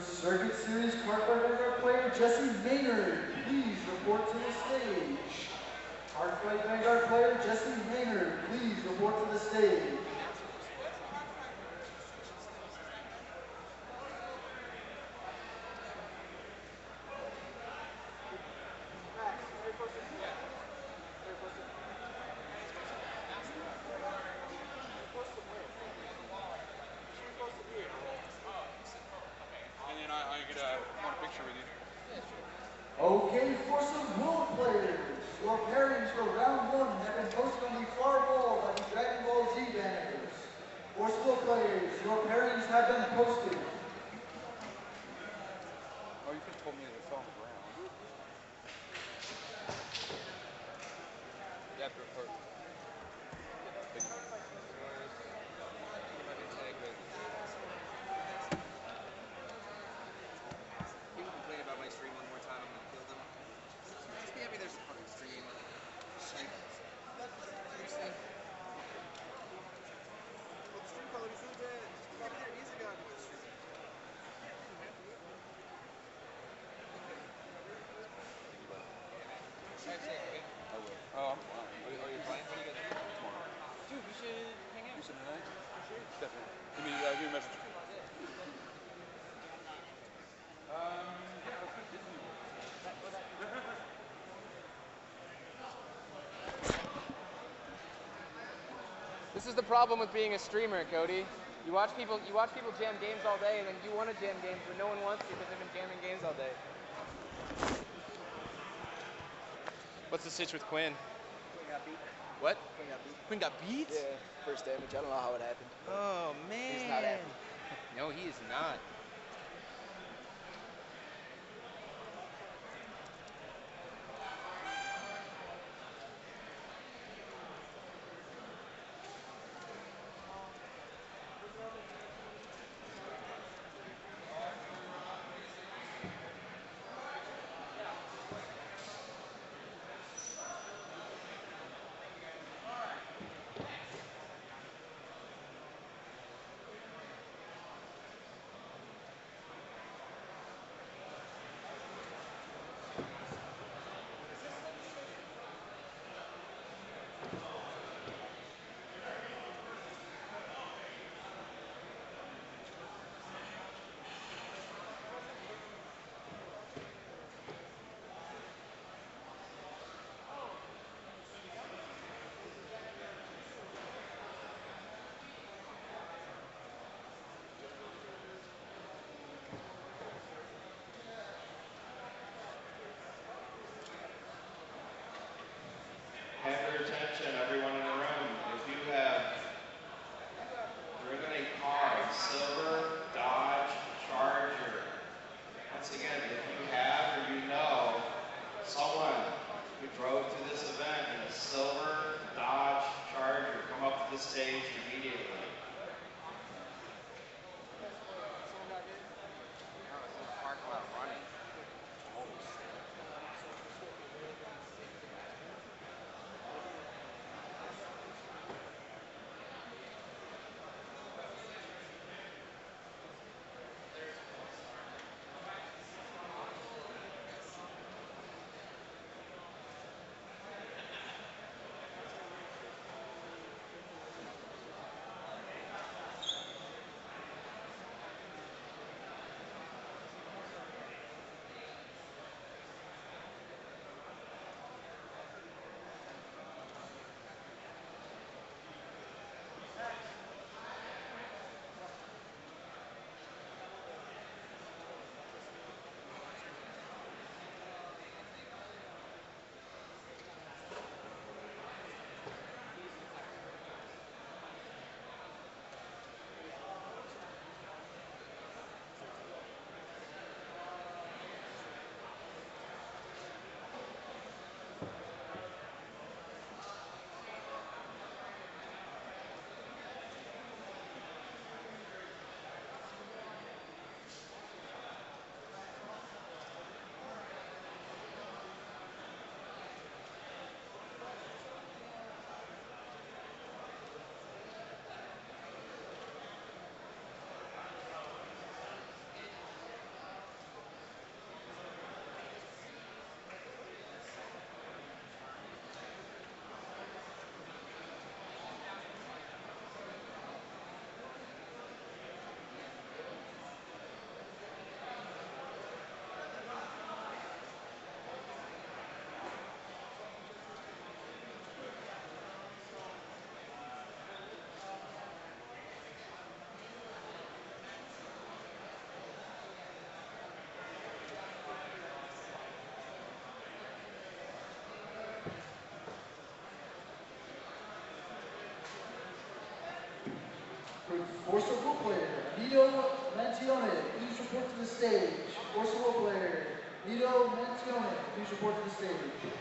Circuit Series Cardboard Vanguard player Jesse Maynard, please report to the stage. Cardboard Vanguard player Jesse Maynard, please report to the stage. And then I get want a picture with you. Okay, for some World players, your pairings for round one have been posted on the far wall by the Dragon Ball Z banners. For World players, your pairings have been posted. Oh, you could have told me that it fell on the ground. Yeah, or people complain about my stream one more time, I'm gonna kill them. Just be happy there's a fucking stream. Like, seriously. Well, the stream quality so bad. Just be happy there is a goddamn stream. I will. Oh, I'm fine. Are you fine? What are you guys doing tomorrow? Dude, we should hang out. You should hang out? Sure. Definitely. Give me a message. This is the problem with being a streamer, Cody. You watch people jam games all day, and then you want to jam games, but no one wants to because they've been jamming games all day. What's the sitch with Quinn? Quinn got beat. What? Quinn got beat. Quinn got beat? Yeah, first damage. I don't know how it happened. Oh, man. He's not happy. No, he is not. Have your attention, everyone in the room. If you have driven a car, a silver Dodge Charger, once again, if you have or you know someone who drove to this event in a silver Dodge Charger, come up to the stage immediately. Forcible player, Nito Mantione, please report to the stage. Forcible player, Nito Mantione, please report to the stage.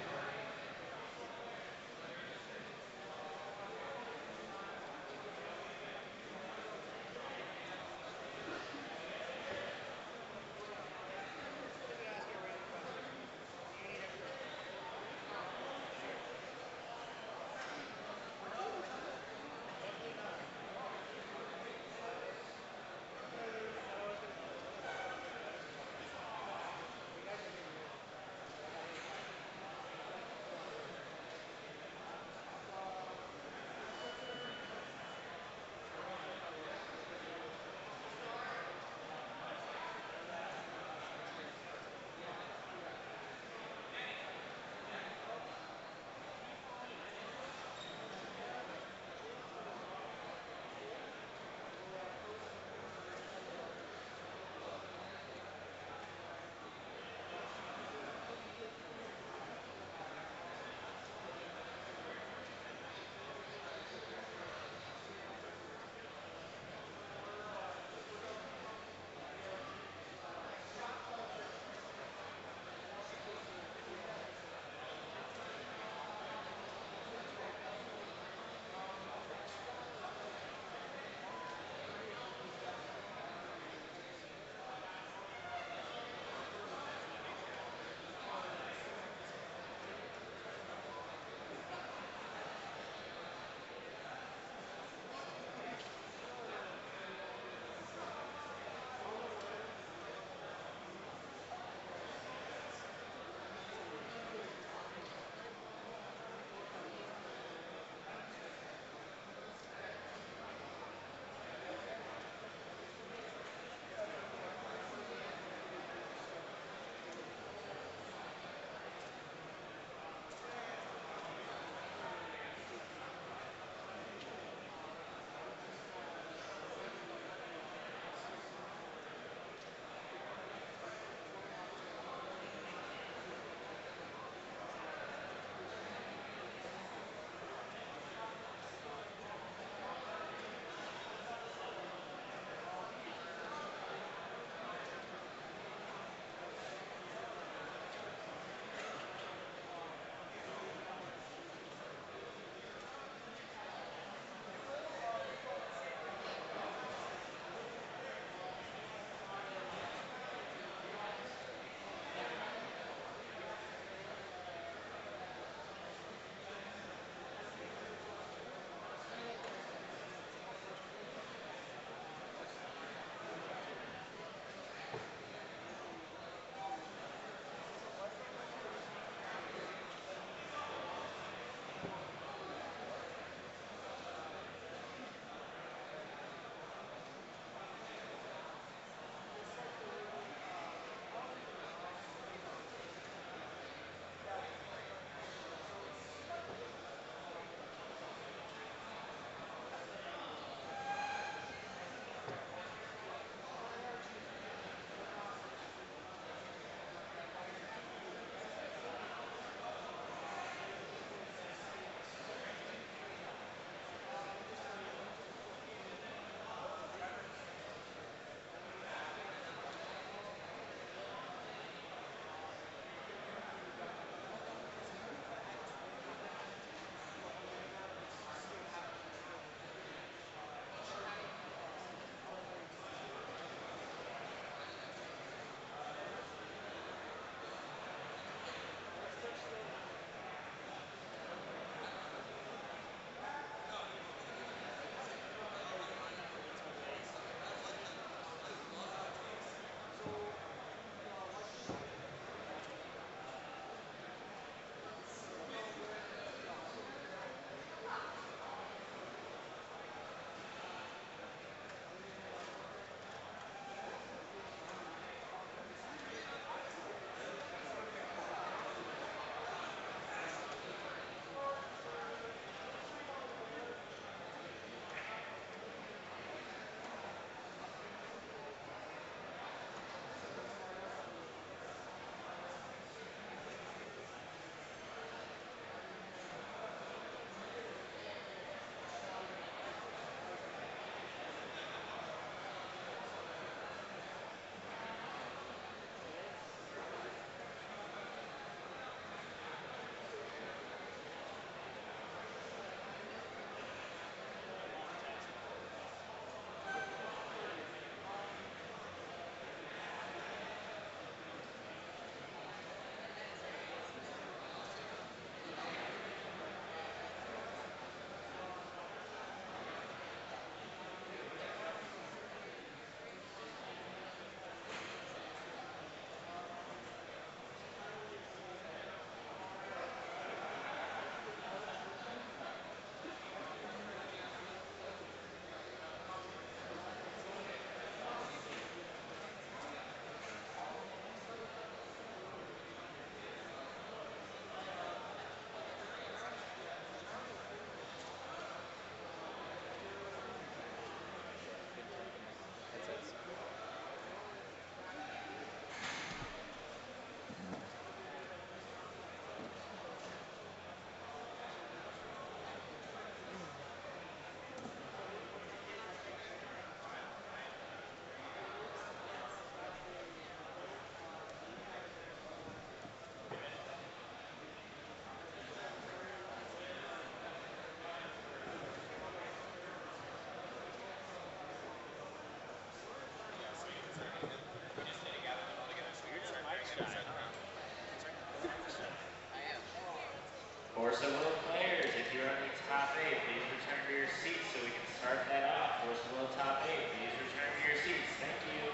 you're on the top 8. Please return to your seats so we can start that off. First of all, top 8. Please return to your seats. Thank you.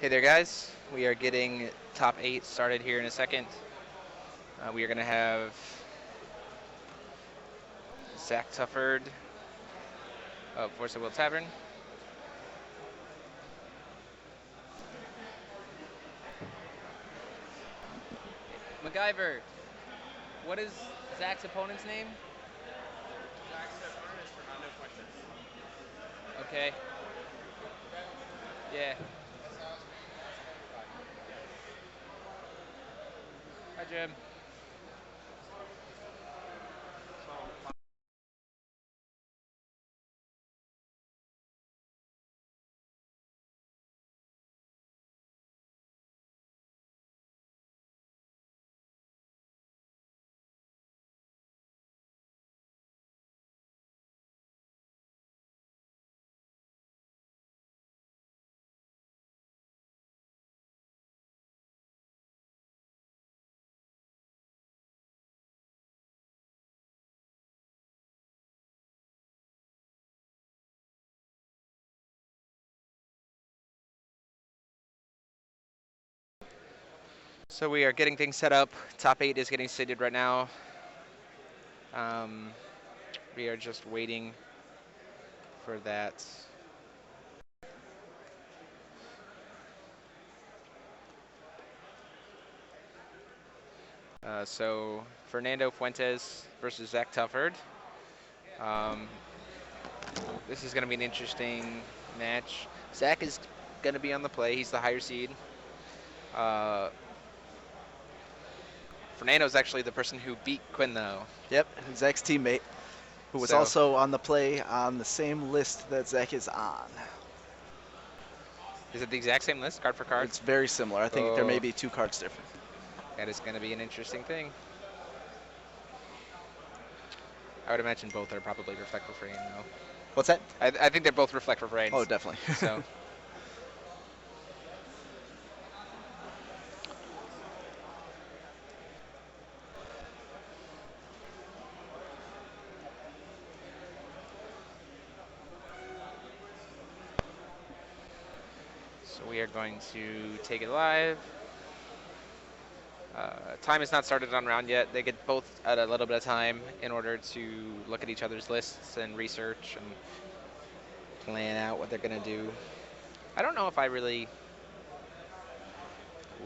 Hey there, guys. We are getting top 8 started here in a second. We are going to have Zach Tufford of Force of Will Tavern. MacGyver, what is Zach's opponent's name? Zach's opponent is Fernando Fuentes. Okay. Yeah. Hi, Jim. So we are getting things set up. Top 8 is getting seated right now. We are just waiting for that. So Fernando Fuentes versus Zach Tufford. This is going to be an interesting match. Zach is going to be on the play. He's the higher seed. Fernando's actually the person who beat Quinn, though. Yep, Zach's teammate, who was So- also on the play on the same list that Zach is on. Is it the exact same list, card for card? It's very similar. I think there may Oh. be 2 cards different. That is going to be an interesting thing. I would imagine both are probably reflective rain, though. What's that? I think they're both reflective rains. Oh, definitely. So. So we are going to take it live. Time is not started on round yet. They get both at a little bit of time in order to look at each other's lists and research and plan out what they're going to do. I don't know if I really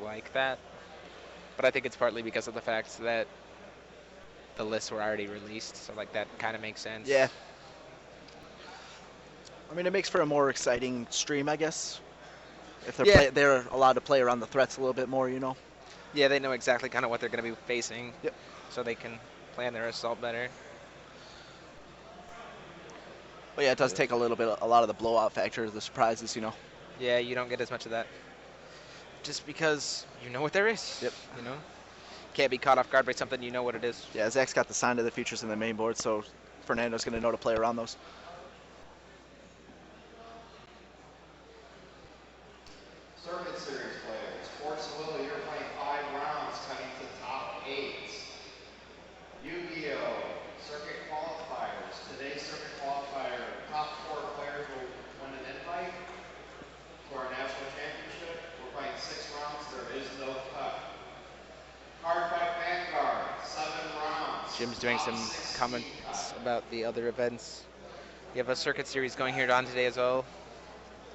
like that, but I think it's partly because of the fact that the lists were already released, so like that kind of makes sense. Yeah. I mean, it makes for a more exciting stream, I guess. If they're allowed to play around the threats a little bit more, you know. Yeah, they know exactly kind of what they're going to be facing. Yep. So they can plan their assault better. But yeah, it does take a lot of the blowout factor, the surprises, you know. Yeah, you don't get as much of that. Just because you know what there is. Yep. You know? Can't be caught off guard by something you know what it is. Yeah, Zach's got the sign of the features in the main board, so Fernando's going to know to play around those. Circuit Series players, Force of Will, you're playing 5 rounds, cutting to top 8. Yu-Gi-Oh! Circuit qualifiers. Today's circuit qualifier, top 4 players will win an invite to our national championship. We're playing 6 rounds, there is no cut. Card fight Vanguard, 7 rounds. Jim's doing top some 16 comments cut. about the other events. You have a circuit series going here on today as well,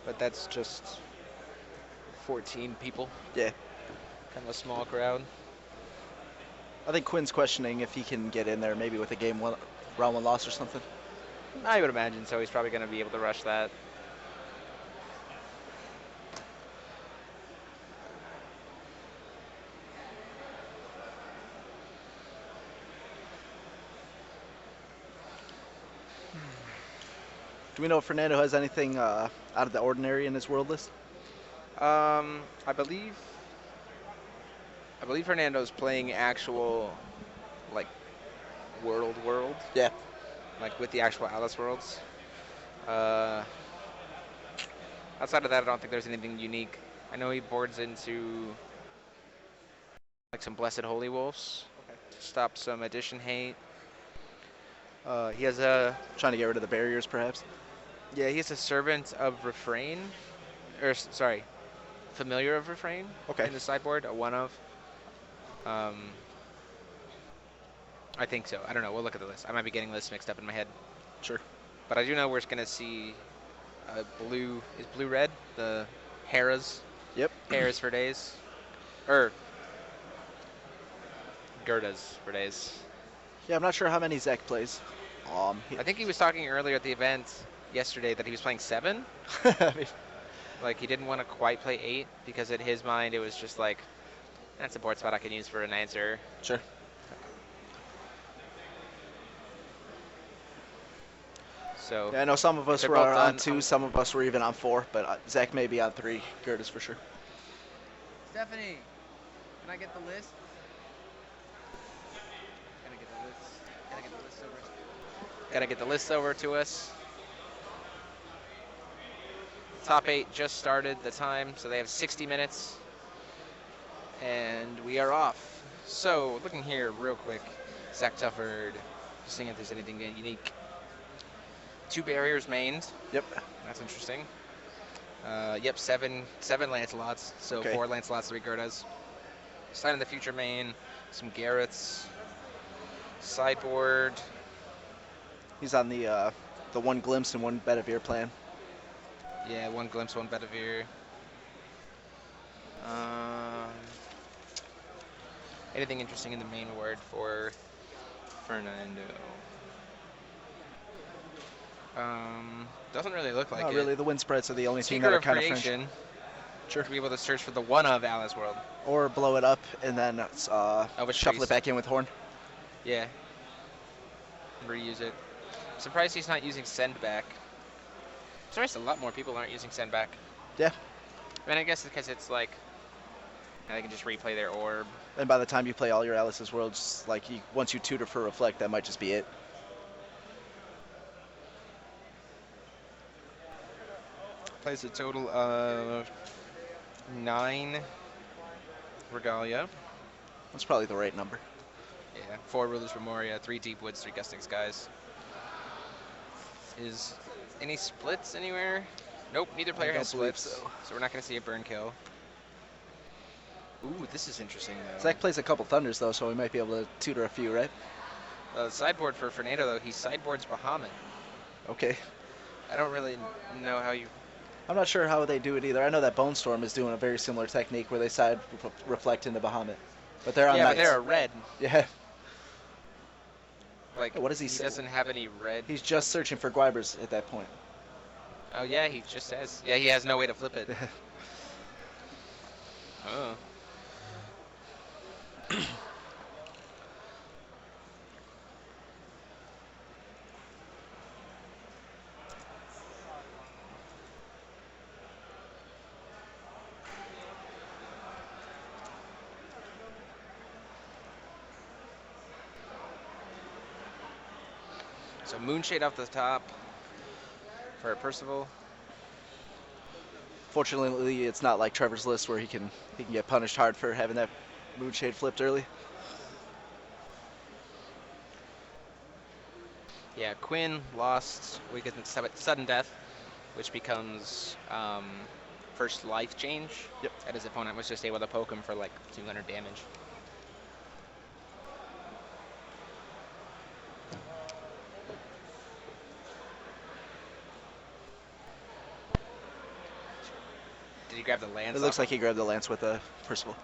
but that's just 14 people. Yeah. Kind of a small crowd. I think Quinn's questioning if he can get in there, maybe with a round 1 loss or something. I would imagine so. He's probably going to be able to rush that. Do we know if Fernando has anything out of the ordinary in his world list? I believe Fernando's playing actual like world, Yeah. like with the actual Alice worlds. Uh, outside of that, I don't think there's anything unique. I know he boards into like some Blessed Holy Wolves to stop some addition hate. He has a Trying to get rid of the barriers, perhaps. he has a Servant of Refrain, or sorry, Familiar of Refrain Okay. in the sideboard, a one of. I think so. I don't know. We'll look at the list. I might be getting lists mixed up in my head. Sure. But I do know we're going to see blue. Is blue red? The Harras. Yep. Harras for days. Or Gerdas for days. Yeah, I'm not sure how many Zach plays. I think he was talking earlier at the event yesterday that he was playing 7. I mean, Like he didn't want to quite play 8 because in his mind it was just like, that's a board spot I can use for an answer. sure. So Yeah, I know some of us they're were both on done. 2, some of us were even on 4, but Zach may be on 3. Gertis for sure. Stephanie, can I get the list? Can I get the list? Can I get the list over? Gotta get the list over to us. Top 8 just started the time, so they have 60 minutes. And we are off. So, looking here real quick. Zach Tufford, just seeing if there's anything unique. 2 barriers mained. Yep. That's interesting. Yep, seven Lancelots. So Okay. 4 Lancelots, 3 Gerdas. Sign of the Future main. Some Garretts. Sideboard. He's on the 1 Glimpse and 1 Bedivere plan. Yeah, 1 Glimpse, 1 Bedivere. Anything interesting in the main word for Fernando? Doesn't really look like Not it. really. The win spreads are the only thing Seeker that are of kind of Creation. French. Sure. To be able to search for the one of Alice World. Or blow it up and then Elvish shuffle Priest. it back in with Horn. Yeah. Reuse it. Surprised he's not using Send Back. Surprised a lot more people aren't using Send Back. Yeah. I mean, I guess because it's like, they can just replay their orb. And by the time you play all your Alice's Worlds, like once you tutor for Reflect, that might just be it. Plays a total of 9 Regalia. That's probably the right number. Yeah, 4 Rulers Memoria, 3 Deep Woods, 3 Gusting Skies. Is any splits anywhere? Nope, neither player don't has believe splits. so. So we're not going to see a burn kill. Ooh, this is interesting though. Zach plays a couple Thunders though, so we might be able to tutor a few, right? Sideboard for Fernando though, he sideboards Bahamut. Okay. I don't really know how you... I'm not sure how they do it either. I know that Bone Storm is doing a very similar technique where they side reflect into Bahamut. But they're on Yeah, but Knights. they're a red. Yeah. Like, What does he say? doesn't have any red. He's just searching for Guibers at that point. Oh yeah, he just says. Yeah, he has no way to flip it. Oh. So Moonshade off the top for Percival. Fortunately, it's not like Trevor's list where he can get punished hard for having that Moonshade flipped early. Yeah, Quinn lost because of sudden death, which becomes first life change. Yep. And his opponent was just able to poke him for like 200 damage. Did he grab the lance? It looks off? like he grabbed the lance with a Percival.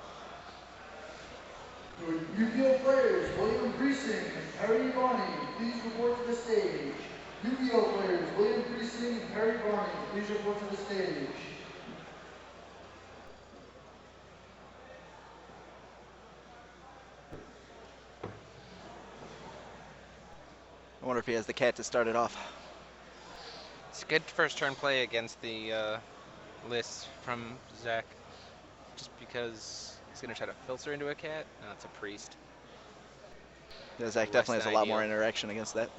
Yu-Gi-Oh players, William Greasing and Harry Barney, please report to the stage. Yu-Gi-Oh players, William Greasing and Harry Barney, please report to the stage. wonder if he has the cat to start it off. It's a good first turn play against the list from Zach, just because he's going to try to filter into a cat. No, it's a priest. Yeah, Zach Less definitely has a than lot ideal. more interaction against that.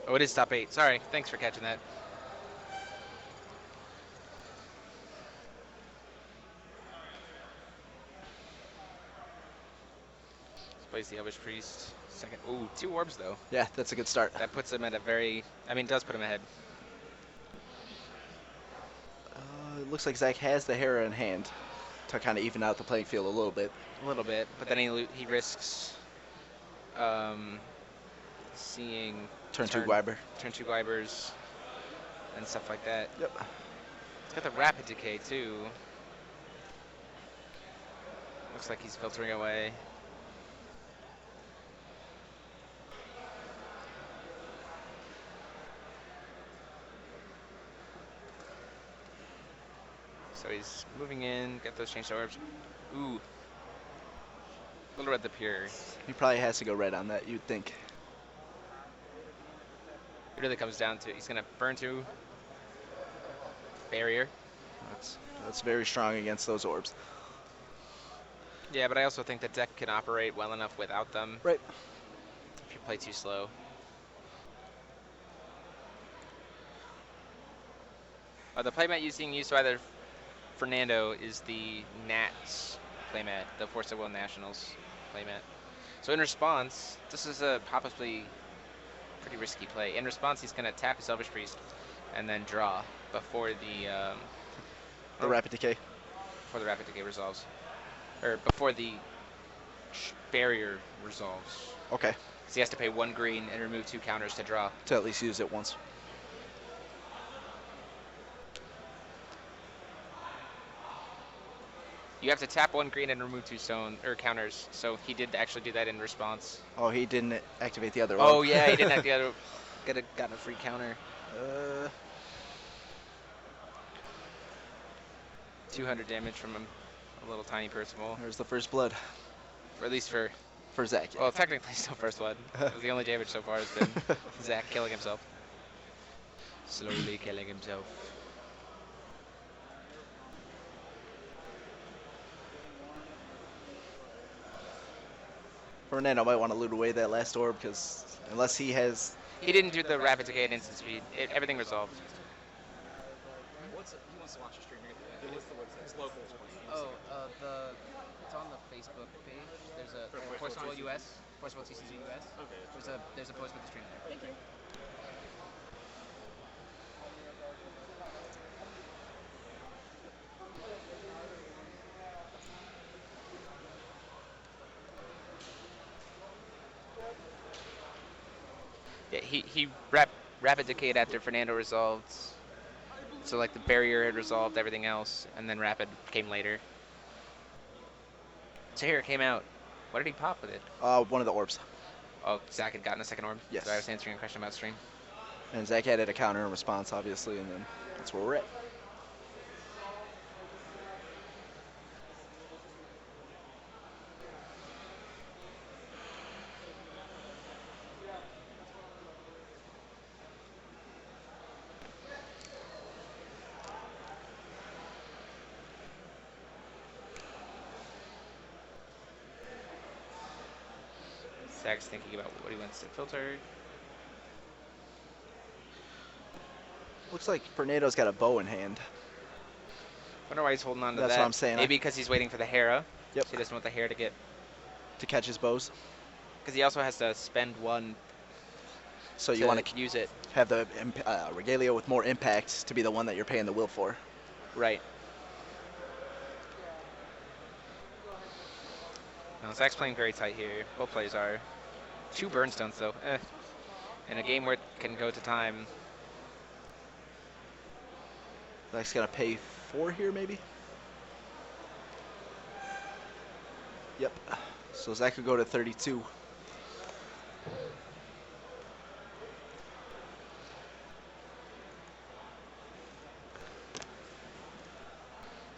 Oh, it is top 8. Sorry. Thanks for catching that. Plays the Elvish Priest. Second. Ooh, 2 orbs, though. Yeah, that's a good start. That puts him at a very... I mean, it does put him ahead. It looks like Zach has the Hera in hand to kind of even out the playing field a little bit. A little bit. But then he risks seeing... Turn 2 Gwyber. Turn 2 Gwybers and stuff like that. Yep. It's got the Rapid Decay, too. Looks like he's filtering away. So he's moving in, get those changed orbs. Ooh. Little Red the Pure. He probably has to go red on that, you'd think. It really comes down to he's going to burn 2 barrier. That's very strong against those orbs. Yeah, but I also think the deck can operate well enough without them. Right. If you play too slow. The playmat used by the Fernando is the Nats playmat, the Force of Will Nationals playmat. So in response, this is a possibly pretty risky play. In response, he's going to tap his Elvish Priest and then draw before the Rapid Decay. Before the Rapid Decay resolves, or before the barrier resolves. Okay. So he has to pay 1 green and remove 2 counters to draw. To at least use it once. You have to tap 1 green and remove 2 stone or counters. So he did actually do that in response. Oh, he didn't activate the other Oh orb. yeah, he didn't activate the other. Could have gotten a free counter. 200 damage from a little tiny Percival. There's the first blood. Or at least for Zach. Yeah. Well, technically still first blood. The only damage so far has been Zach killing himself. Slowly killing himself. Fernando might want to loot away that last orb because unless he has... He didn't do the Rapid Decay at instant speed. Everything resolved. He wants to watch a stream. It's local. Oh, it's on the Facebook page. There's a Force of Will US, Force of Will TCG US. Okay. There's a post with the stream there. Thank you. Yeah, he Rapid Decayed after Fernando resolved. So like the barrier had resolved everything else, and then Rapid came later. So here it came out. What did he pop with it? One of the orbs. Oh, Zach had gotten a second orb? Yes. So I was answering a question about stream. And Zach added a counter in response, obviously, and then that's where we're at. Zach's thinking about what he wants to filter. Looks like Fernando's got a bow in hand. Wonder why he's holding on to That's that. what I'm saying. Maybe because he's waiting for the Hera. Yep. So he doesn't want the Hera to get... To catch his bows. Because he also has to spend 1 So you want to use it. have the Regalia with more impact to be the one that you're paying the will for. Right. No, Zach's playing very tight here. Both players are. 2 burnstones though. In a game where it can go to time. Zach's gonna pay 4 here, maybe. Yep. So Zach could go to 32.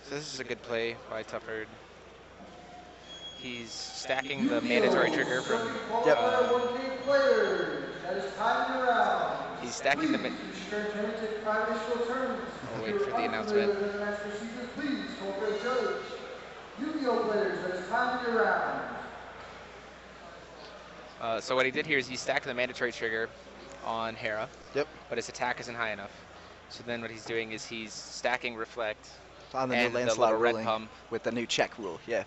So this is a good play by Tufford. He's stacking the mandatory trigger from. Qualifier 1K players. That is time in the round. He's stacking the. Please use your turn to take 5 additional turns. I'll If wait you're for the unfamiliar announcement. with the match procedure, please cooperate with judge. Yu-Gi-Oh players, that is time in your round. So what he did here is he stacked the mandatory trigger on Hera. Yep. But his attack isn't high enough. So then what he's doing is he's stacking reflect On the and new the Lancelot little red ruling pump, with the new check rule. Yeah.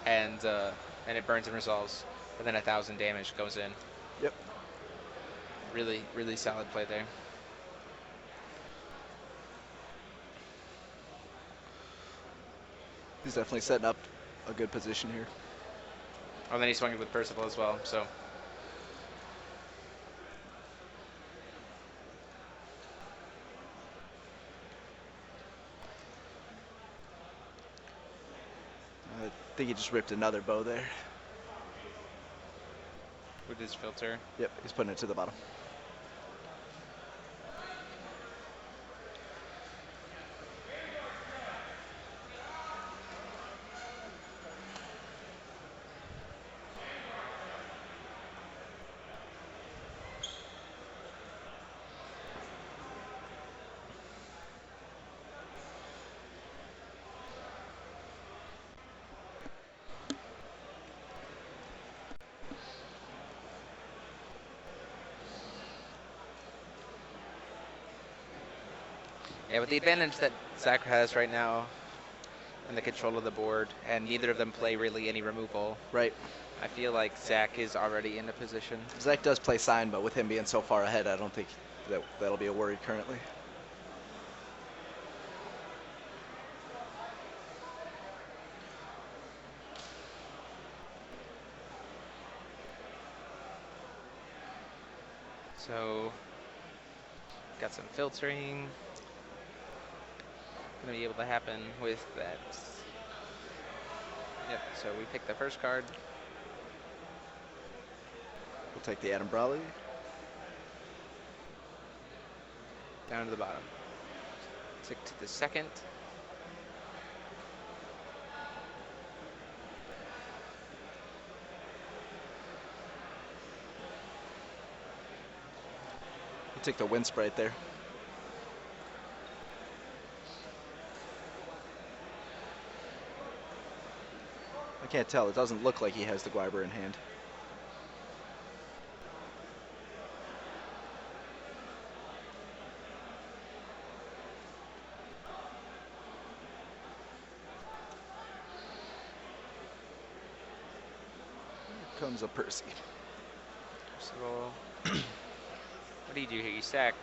and it burns and resolves. But then 1,000 damage goes in. Yep. Really, really solid play there. He's definitely setting up a good position here. Oh, and then he swung it with Percival as well. So I think he just ripped another bow there. with his filter. Yep, he's putting it to the bottom. Yeah, with the advantage that Zach has right now and the control of the board, and neither of them play really any removal, Right. I feel like Zach is already in a position. Zach does play sign, but with him being so far ahead, I don't think that'll be a worry currently. So, got some filtering. Gonna be able to happen with that. Yep, so we pick the first card. We'll take the Adam Brawley. Down to the bottom. Tick to the second. We'll take the wind sprite there. I can't tell. It doesn't look like he has the Gwyber in hand. Here comes a Percy. So, what do you do here? You stack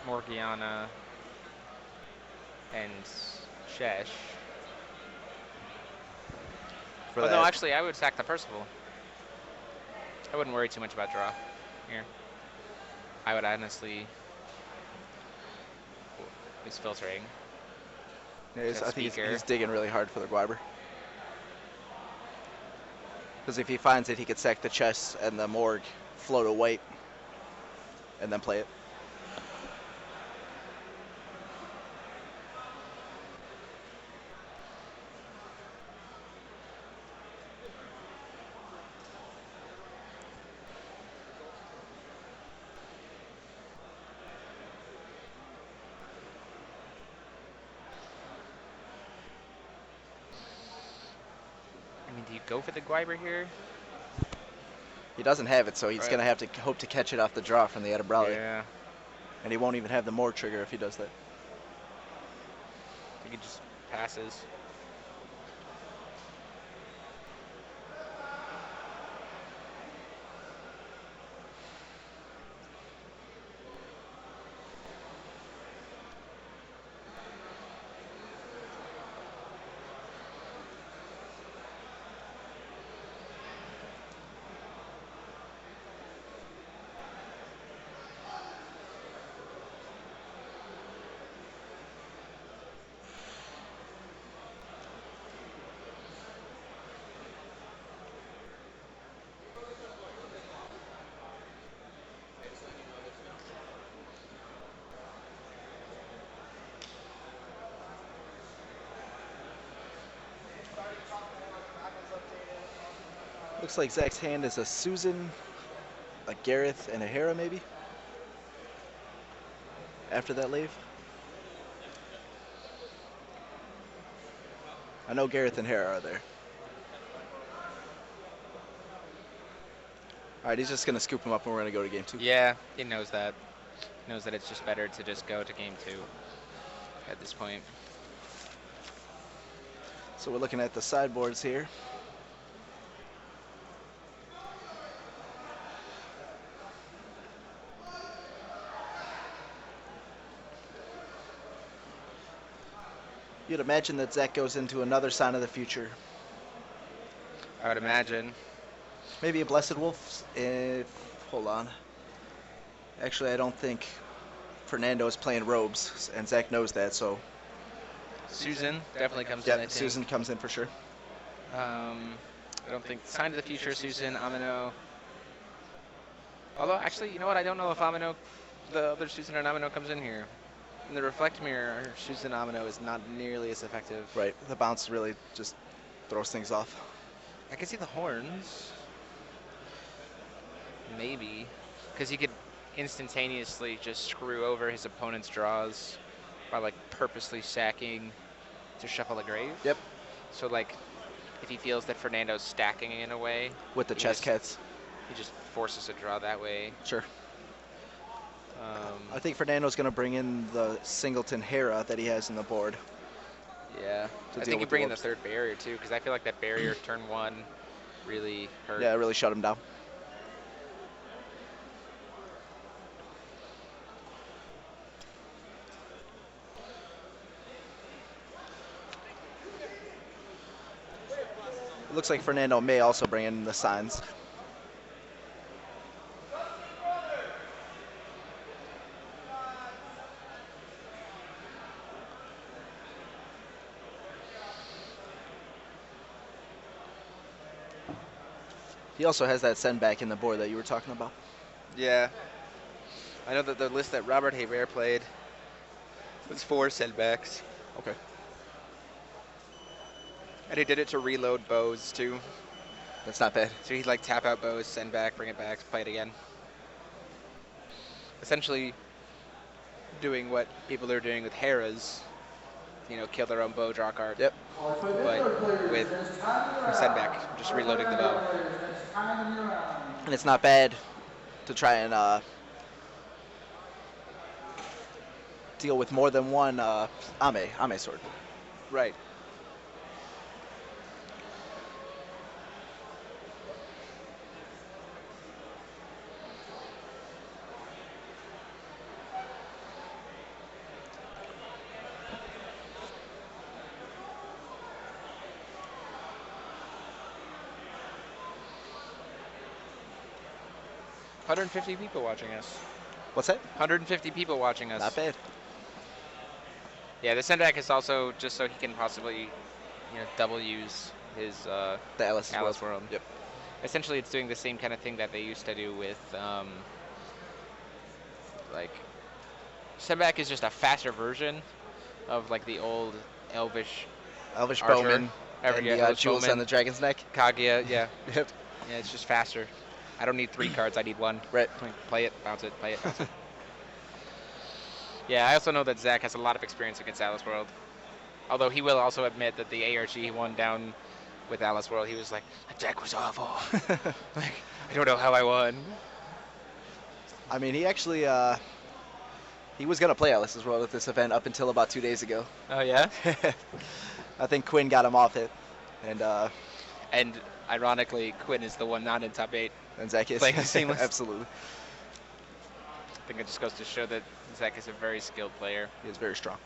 Morgiana and Shesh. For Oh, that. no, actually, I would stack the Percival. I wouldn't worry too much about draw here. I would honestly. He's filtering. Yeah, Got I think speaker. he's digging really hard for the Gwyber. Because if he finds it, he could sack the chest and the Morg, float a white, and then play it. I mean, do you go for the Gwyber here? He doesn't have it, so he's Right. going to have to hope to catch it off the draw from the Adam Brawley. Yeah. And he won't even have the Morg trigger if he does that. I think he just passes. Looks like Zach's hand is a Susan, a Gareth, and a Hera maybe. After that lave. I know Gareth and Hera are there. All right, he's just gonna scoop him up and we're gonna go to game 2. Yeah, he knows that. He knows that it's just better to just go to game 2 at this point. So we're looking at the sideboards here. You'd imagine that Zach goes into another sign of the future. I would imagine. Maybe a Blessed Wolf if, hold on. Actually, I don't think Fernando is playing robes, and Zach knows that, so. Susan definitely comes in, I Yeah, think. Susan comes in for sure. I don't think Sign of the Future, Susan, Amino. Although, actually, you know what? I don't know if Amino, the other Susan or Amino comes in here. In the Reflect Mirror, Susan Amino is not nearly as effective. Right, the bounce really just throws things off. I can see the horns. Maybe. Because he could instantaneously just screw over his opponent's draws by, like, purposely sacking to shuffle a grave. Yep. So, like, if he feels that Fernando's stacking in a way, With the he chest just- cats. he just forces a draw that way. Sure. I think Fernando's going to bring in the singleton Hera that he has in the board. Yeah. To I deal think you with bring the in the wolves. third barrier, too, because I feel like that barrier turn 1 really hurt. Yeah, it really shut him down. It looks like Fernando may also bring in the signs. He also has that send back in the board that you were talking about. Yeah. I know that the list that Robert Hebert played was 4 sendbacks. Okay. And he did it to reload bows, too. That's not bad. So he'd, like, tap out bows, send back, bring it back, play it again. Essentially doing what people are doing with Heras, you know, kill their own bow, draw a card. Yep. But with send back, just reloading the bow. And it's not bad to try and deal with more than one Ame sword. Right. $150 people watching us. What's that? 150 people watching us. Not bad. Yeah, the send back is also just so he can possibly, you know, double use his The Alice World. Yep. Essentially, it's doing the same kind of thing that they used to do with, like, send back is just a faster version of, like, the old Elvish Elvish Archer. Bowman Ever and get the Elvish jewels Bowman. on the dragon's neck. Kaguya, yeah. Yep. Yeah, it's just faster. I don't need 3 cards, I need 1. Right. Play it, bounce it, play it, bounce it. Yeah, I also know that Zach has a lot of experience against Alice World. Although he will also admit that the ARG he won down with Alice World, he was like, that deck was awful. Like, I don't know how I won. I mean, he actually he was gonna play Alice's World at this event up until about 2 days ago. Oh, yeah? I think Quinn got him off it, and And ironically, Quinn is the one not in top 8. Zach is Playing seamless. Absolutely. I think it just goes to show that Zach is a very skilled player. He is very strong.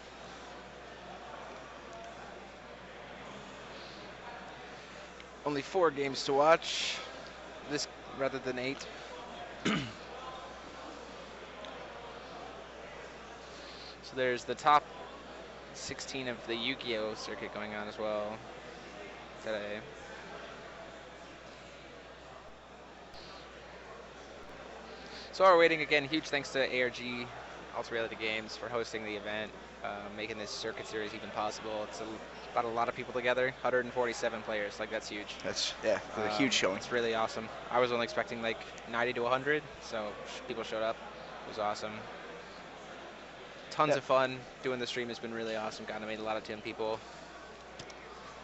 Only 4 games to watch, this rather than 8. So there's the top 16 of the Yu-Gi-Oh circuit going on as well today. So while we're waiting again, huge thanks to ARG Ultra Reality Games for hosting the event. making this circuit series even possible. It's brought a lot of people together. 147 players, like that's huge. That's a huge showing. It's really awesome. I was only expecting like 90 to 100, so people showed up. It was awesome. Tons of fun. Doing the stream has been really awesome. Got to meet a lot of Tim people.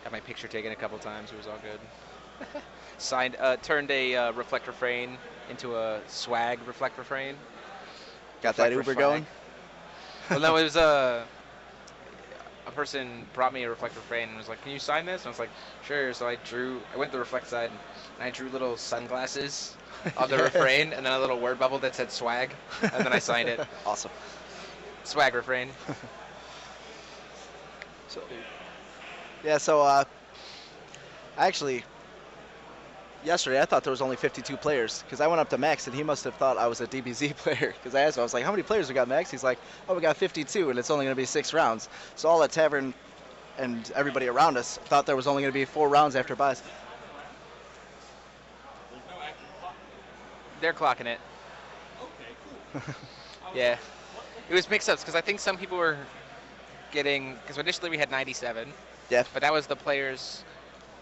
Got my picture taken a couple times. It was all good. Turned a reflector frame into a swag reflector frame. Got that Uber going? Well, no, it was a person brought me a reflector frame and was like, "Can you sign this?" And I was like, "Sure." So I went to the reflect side and I drew little sunglasses on the refrain and then a little word bubble that said swag, and then I signed it. Awesome. Swag refrain. So actually, yesterday I thought there was only 52 players because I went up to Max and he must have thought I was a DBZ player because I asked him, I was like, "How many players we got, Max?" He's like, "Oh, we got 52 and it's only going to be 6 rounds." So all at Tavern and everybody around us thought there was only going to be 4 rounds after buys. They're clocking it. Okay, cool. Yeah. It was mix-ups because I think some people were getting, because initially we had 97. Yeah. But that was the players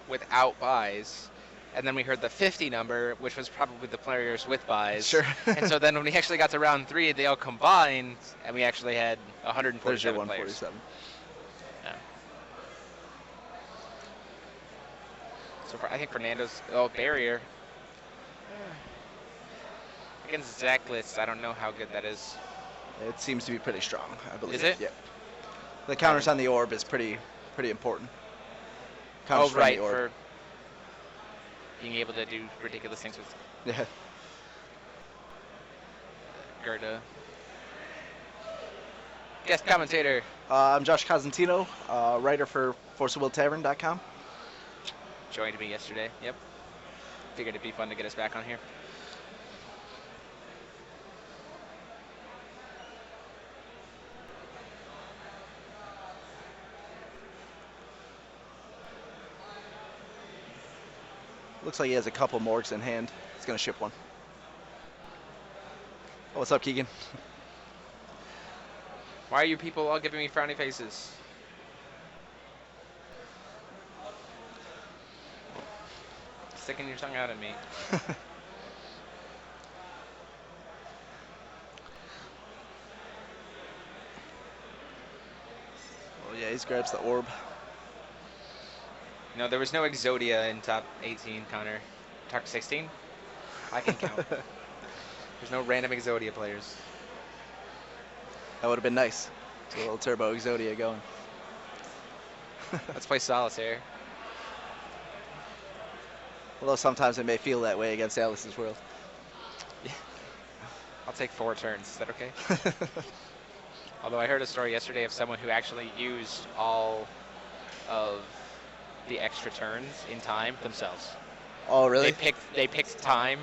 without buys. And then we heard the 50 number, which was probably the players with buys. Sure. And so then when we actually got to round 3, they all combined, and we actually had 147 There's your players. 147. Yeah. So I think Fernando's barrier against Zacklitz. I don't know how good that is. It seems to be pretty strong, I believe. Is it? Yeah. The counters on the orb is pretty important. Counters from right, the orb. for being able to do ridiculous things with Yeah. Gerda. Guest commentator. I'm Josh Cosentino, writer for ForceOfWillTavern.com. Joined me yesterday. Yep. Figured it'd be fun to get us back on here. Looks like he has a couple morgues in hand. He's going to ship one. Oh, what's up, Keegan? Why are you people all giving me frowny faces? Sticking your tongue out at me. Oh, yeah, he grabs the orb. No, there was no Exodia in top 18, Connor. Top 16? I can count. There's no random Exodia players. That would have been nice. It's a little turbo Exodia going. Let's play Solitaire. Although sometimes it may feel that way against Alice's World. Yeah. I'll take 4 turns. Is that okay? Although I heard a story yesterday of someone who actually used all of the extra turns in time themselves. Oh, really? They picked time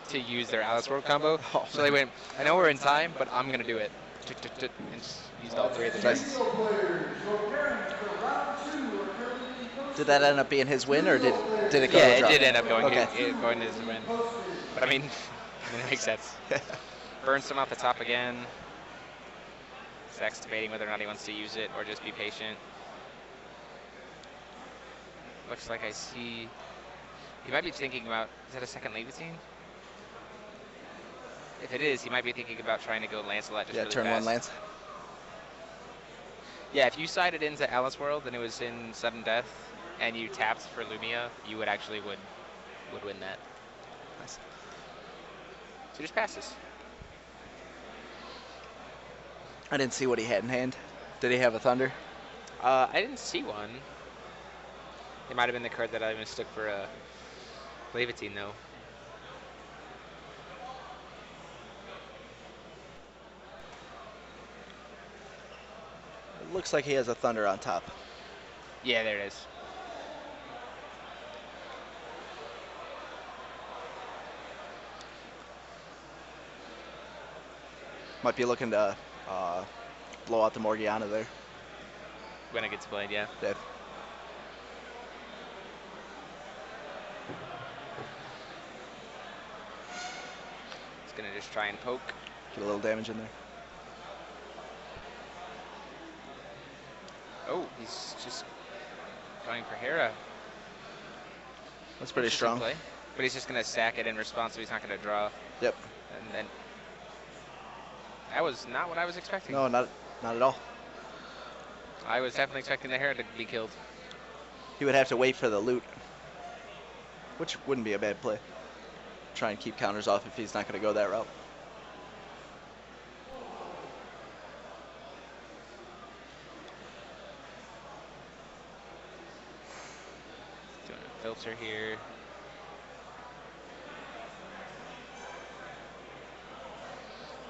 to use their Alice World combo. Oh, so they went, I know we're in time, but I'm going to do it. And just used all 3 of the turns. Did that end up being his win, or did it go to Yeah, draw? it did end up going, Okay. going to his win. But I mean, it makes sense. Burns him off the top again. Zach's debating whether or not he wants to use it or just be patient. Looks like I see. He might be thinking about, is that a second Levitine? If it is, he might be thinking about trying to go Lancelot just really turn fast. 1 Lance. Yeah, if you sided into Alice World and it was in sudden death and you tapped for Lumia, you would actually would win that. Nice. So he just passes. I didn't see what he had in hand. Did he have a Thunder? I didn't see one. It might have been the card that I mistook for a Levitine, though. It looks like he has a Thunder on top. Yeah, there it is. Might be looking to blow out the Morgiana there. When it gets played, yeah. Yeah. It's going to just try and poke. Get a little damage in there. Oh, he's just going for Hera. That's pretty Interesting strong. play. But he's just going to sack it in response, so he's not going to draw. Yep. And then that was not what I was expecting. No, not at all. I was definitely expecting the Hera to be killed. He would have to wait for the loot, which wouldn't be a bad play. Try and keep counters off if he's not going to go that route. Doing a filter here.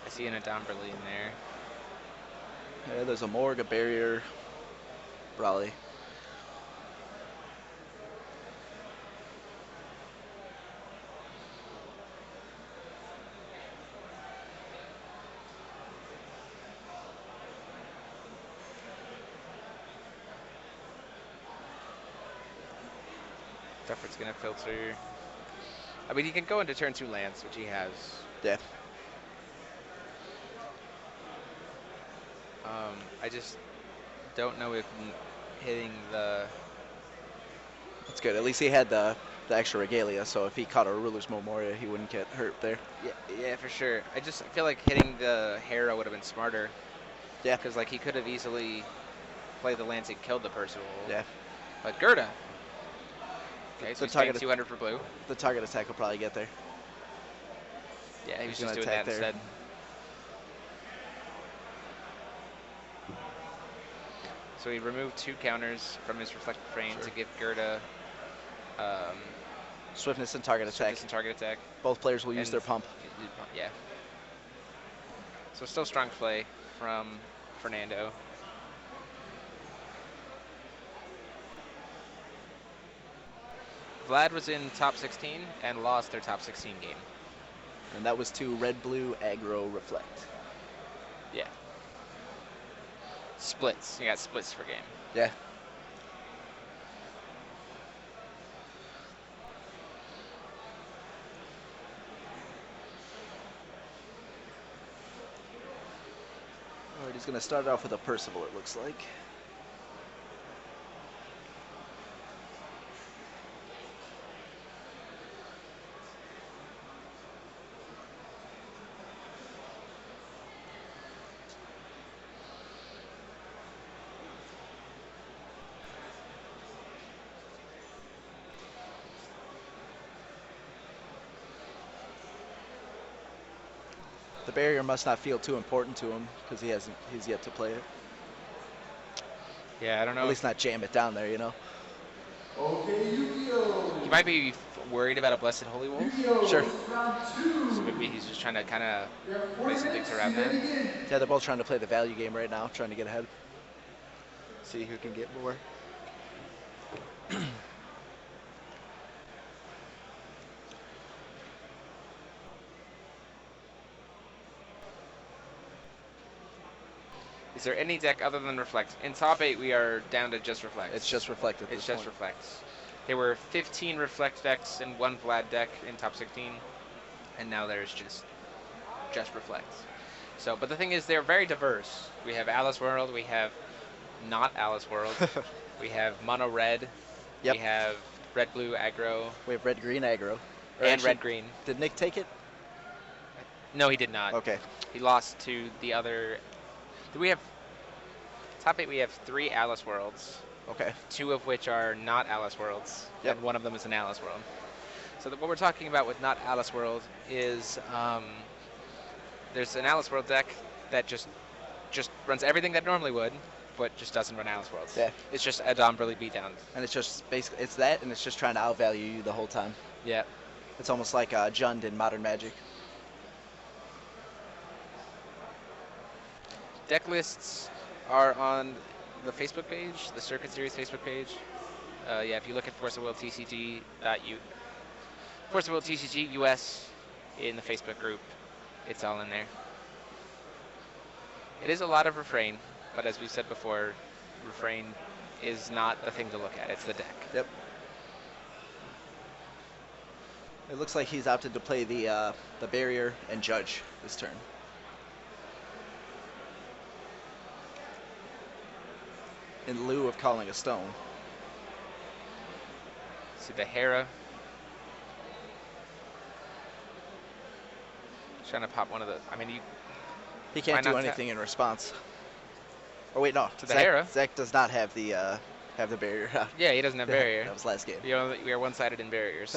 I see an Adomberly in there. Yeah, there's a Morg, a barrier, Raleigh. Tufford's going to filter. I mean, he can go into turn 2 lands, which he has. Yeah. I just don't know if hitting the... That's good. At least he had the extra regalia, so if he caught a Ruler's Memoria, he wouldn't get hurt there. Yeah, for sure. I just feel like hitting the Hera would have been smarter. Yeah. Because, like, he could have easily played the lands and killed the Percival. Yeah. But Gerda. Okay, so The he's paying target- 200 for blue. The target attack will probably get there. Yeah, he was He's just gonna doing that attack there. instead. So he removed 2 counters from his reflected frame Sure. to give Gerda Swiftness and target attack. swiftness and target attack. Both players will use And- their pump. Yeah. So still strong play from Fernando. Vlad was in top 16 and lost their top 16 game. And that was to red-blue aggro reflect. Yeah. Splits. You got splits per game. Yeah. All right, he's going to start off with a Percival, it looks like. The barrier must not feel too important to him because he's yet to play it. Yeah, I don't know. At least not jam it down there, you know. Okay, Yu-Gi-Oh! He might be worried about a Blessed Holy Wolf. Yu-Gi-Oh! Sure. Round 2. So maybe he's just trying to kind of You have 4 play some minutes, things around you may that. begin. Yeah, they're both trying to play the value game right now, trying to get ahead. See who can get more. Is there any deck other than Reflect? In top 8, we are down to just Reflect. It's just reflected. It's just Reflect. There were 15 Reflect decks and 1 Vlad deck in top 16, and now there's just Reflect. So, but the thing is, they're very diverse. We have Alice World, we have not Alice World, we have Mono Red, Yep. we have Red Blue Aggro, We have red-green aggro. Or and actually, Red Green. Did Nick take it? No, he did not. Okay. He lost to the other. We have top 8. We have 3 Alice Worlds, Okay. 2 of which are not Alice Worlds, Yep. and 1 of them is an Alice World. So what we're talking about with not Alice World is there's an Alice World deck that just runs everything that normally would, but just doesn't run Alice Worlds. Yeah. It's just a Domberly beatdown. And it's just basically it's that, and it's just trying to outvalue you the whole time. Yeah. It's almost like Jund in Modern Magic. Deck lists are on the Facebook page, the Circuit Series Facebook page. Yeah, if you look at Force of Will TCG, Force of Will TCG US in the Facebook group, it's all in there. It is a lot of Refrain, but as we said before, Refrain is not the thing to look at, it's the deck. Yep. It looks like he's opted to play the barrier and judge this turn. in lieu of calling a stone. See the Hera. Trying to pop one of the. I mean, He Why can't do not anything in response. Oh wait, no. To the Hera? Zach does not have the barrier. yeah, he doesn't have barrier. That was last game. We are one-sided in barriers.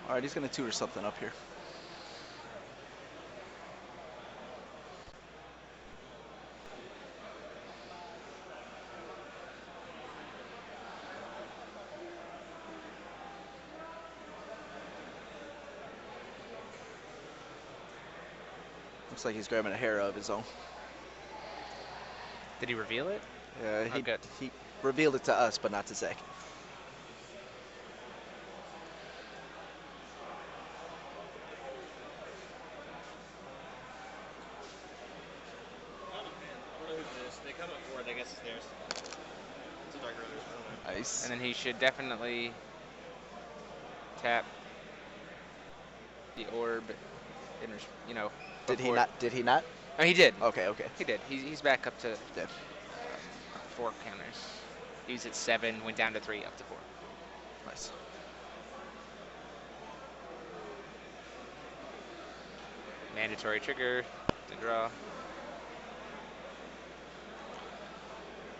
All right, he's gonna tutor something up here. Looks like he's grabbing a Hera of his own. Did he reveal it? He, good. he revealed it to us, but not to Zach. I don't know who it is. They come up for it. I guess it's theirs. It's a dark brothers. I don't know. Nice. And then he should definitely tap the orb. Did he before- not? Did he not? Oh, he did. Okay, okay. He did. He's back up to Dead. 4 counters. He was at 7, went down to 3, up to 4. Nice. Mandatory trigger to draw.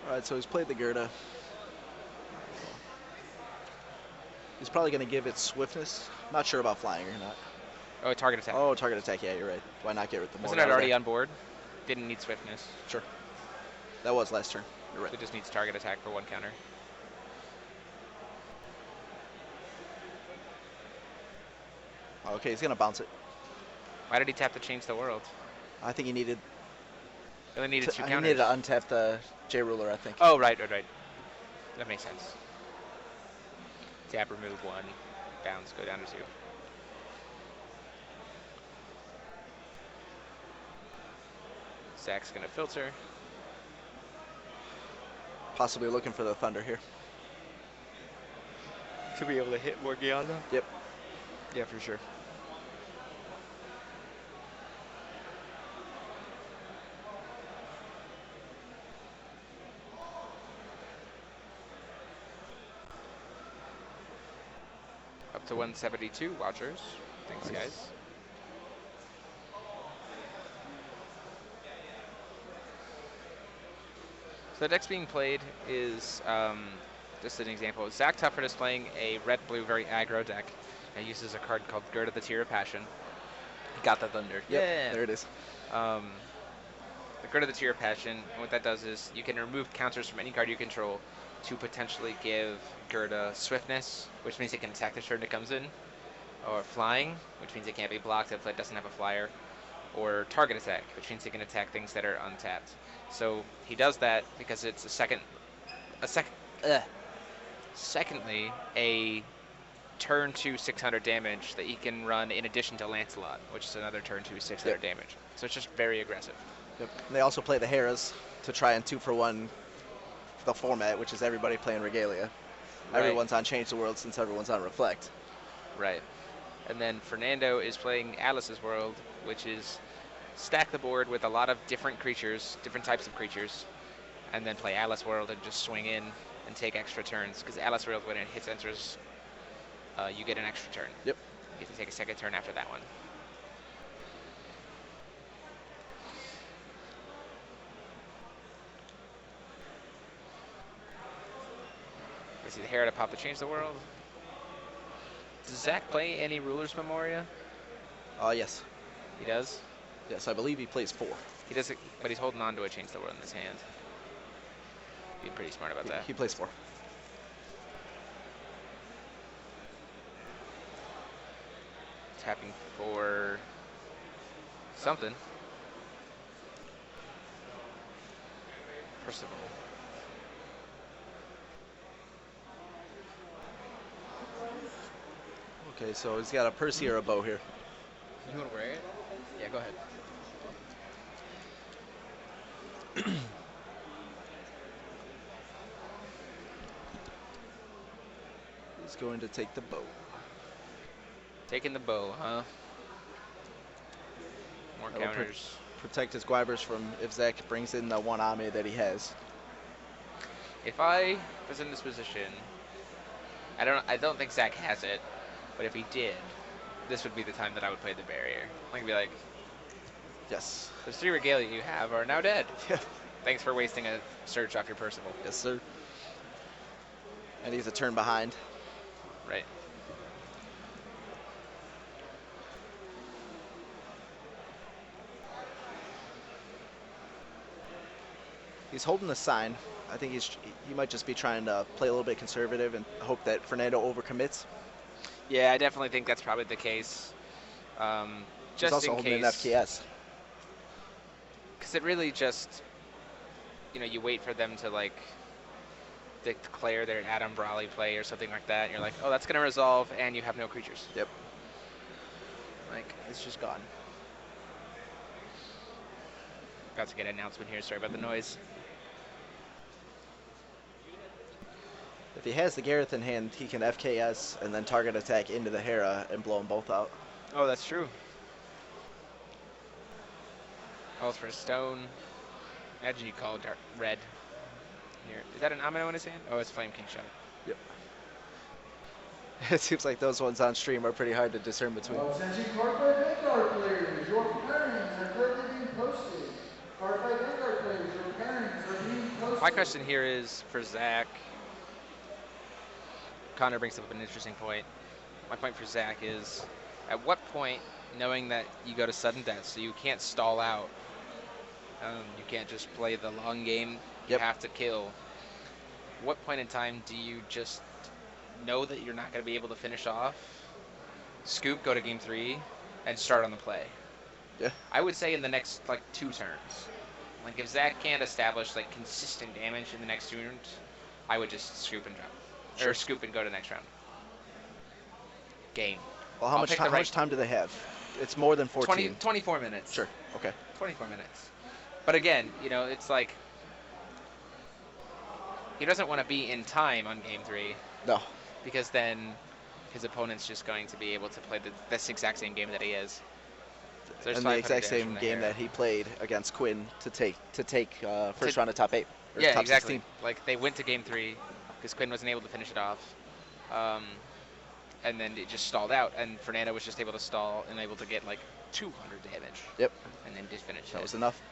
All right, so he's played the Gerda. He's probably going to give it swiftness. Not sure about flying or not. Oh, target attack. Oh, target attack. Yeah, you're right. Why not get rid of the more? Wasn't it already on board? Didn't need swiftness. Sure. That was last turn. You're So right. it just needs target attack for 1 counter. Okay, he's going to bounce it. Why did he tap to change the world? I think he needed. He only needed 2 He counters. needed to untap the J ruler, I think. Oh, right. That makes sense. Tap, remove 1, bounce, go down to 2. Zach's gonna filter. Possibly looking for the Thunder here. To be able to hit Morgiana? Yep. Yeah, for sure. Up to 172 watchers. Thanks, guys. So the deck's being played is, just an example, Zach Tufford is playing a red-blue very aggro deck. It uses a card called Gird of the Tear of Passion. He got the Thunder. Yep, Yeah. there it is. The Gird of the Tear of Passion, and what that does is you can remove counters from any card you control to potentially give Gerda swiftness, which means it can attack the turn it comes in, or flying, which means it can't be blocked if it doesn't have a flyer, or target attack, which means it can attack things that are untapped. So he does that because it's secondly, a turn 2 600 damage that he can run in addition to Lancelot, which is another turn 2 600 damage. So it's just very aggressive. Yep. And they also play the Heras to try and 2-for-1 the format, which is everybody playing Regalia. Right. Everyone's on Change the World since everyone's on Reflect. Right. And then Fernando is playing Alice's World, which is stack the board with a lot of different creatures, different types of creatures, and then play Alice World and just swing in and take extra turns. Because Alice World, when it hits enters, you get an extra turn. Yep. You get to take a second turn after that one. I see the Hera to pop to change the world. Does Zach play any Ruler's Memoria? Yes. He does? Yes, I believe he plays 4. He does, but he's holding on to a change the world in his hand. Being pretty smart about that. He plays 4. Tapping for something. Percival. Okay, so he's got a Percy or a bow here. You want to wear it? Yeah, go ahead. He's going to take the bow. Taking the bow, huh? More That'll counters. protect his Guibers from if Zach brings in the one Ame that he has. If I was in this position, I don't think Zach has it, but if he did, this would be the time that I would play the barrier. I could be like, Yes. those 3 regalia you have are now dead. Yeah. Thanks for wasting a search off your Percival. Yes, sir. And he's a turn behind. Right. He's holding the sign. I think he might just be trying to play a little bit conservative and hope that Fernando overcommits. Yeah, I definitely think that's probably the case. He's Just also in holding case. an FKS. Because it really just, you wait for them to like declare their Adam Brawley play or something like that. And you're like, oh, that's going to resolve, and you have no creatures. Yep. Like, It's just gone. about to get an announcement here. Sorry about the noise. If he has the Gareth in hand, he can FKS and then target attack into the Hera and blow them both out. Oh, that's true. Calls for a stone. Imagine you call red. Here. Is that an Amino in his hand? Oh, it's Flame King Shot. Yep. It seems like those ones on stream are pretty hard to discern between. Attention Cardfight Vanguard players, your pairings are currently being posted. Cardfight Vanguard players, your pairings are being posted. My question here is for Zach. Connor brings up an interesting point. My point for Zach is, at what point, knowing that you go to sudden death, so you can't stall out, you can't just play the long game, you have to kill. What point in time do you just know that you're not going to be able to finish off, scoop, go to game 3, and start on the play? Yeah. I would say in the next 2 turns. Like if Zach can't establish consistent damage in the next 2 turns, I would just scoop and drop. Sure. Or scoop and go to next round. Game. Well, how much time do they have? It's more than 14. 24 minutes. Sure. Okay. 24 minutes. But again, it's like he doesn't want to be in time on game 3. No. Because then his opponent's just going to be able to play this exact same game that he is. So And the exact same game that he played against Quinn to take first round of top 8. Yeah, top exactly. 16. Like they went to game 3 because Quinn wasn't able to finish it off. And then it just stalled out, and Fernando was just able to stall and able to get 200 damage. Yep. And then just finish That it. was enough.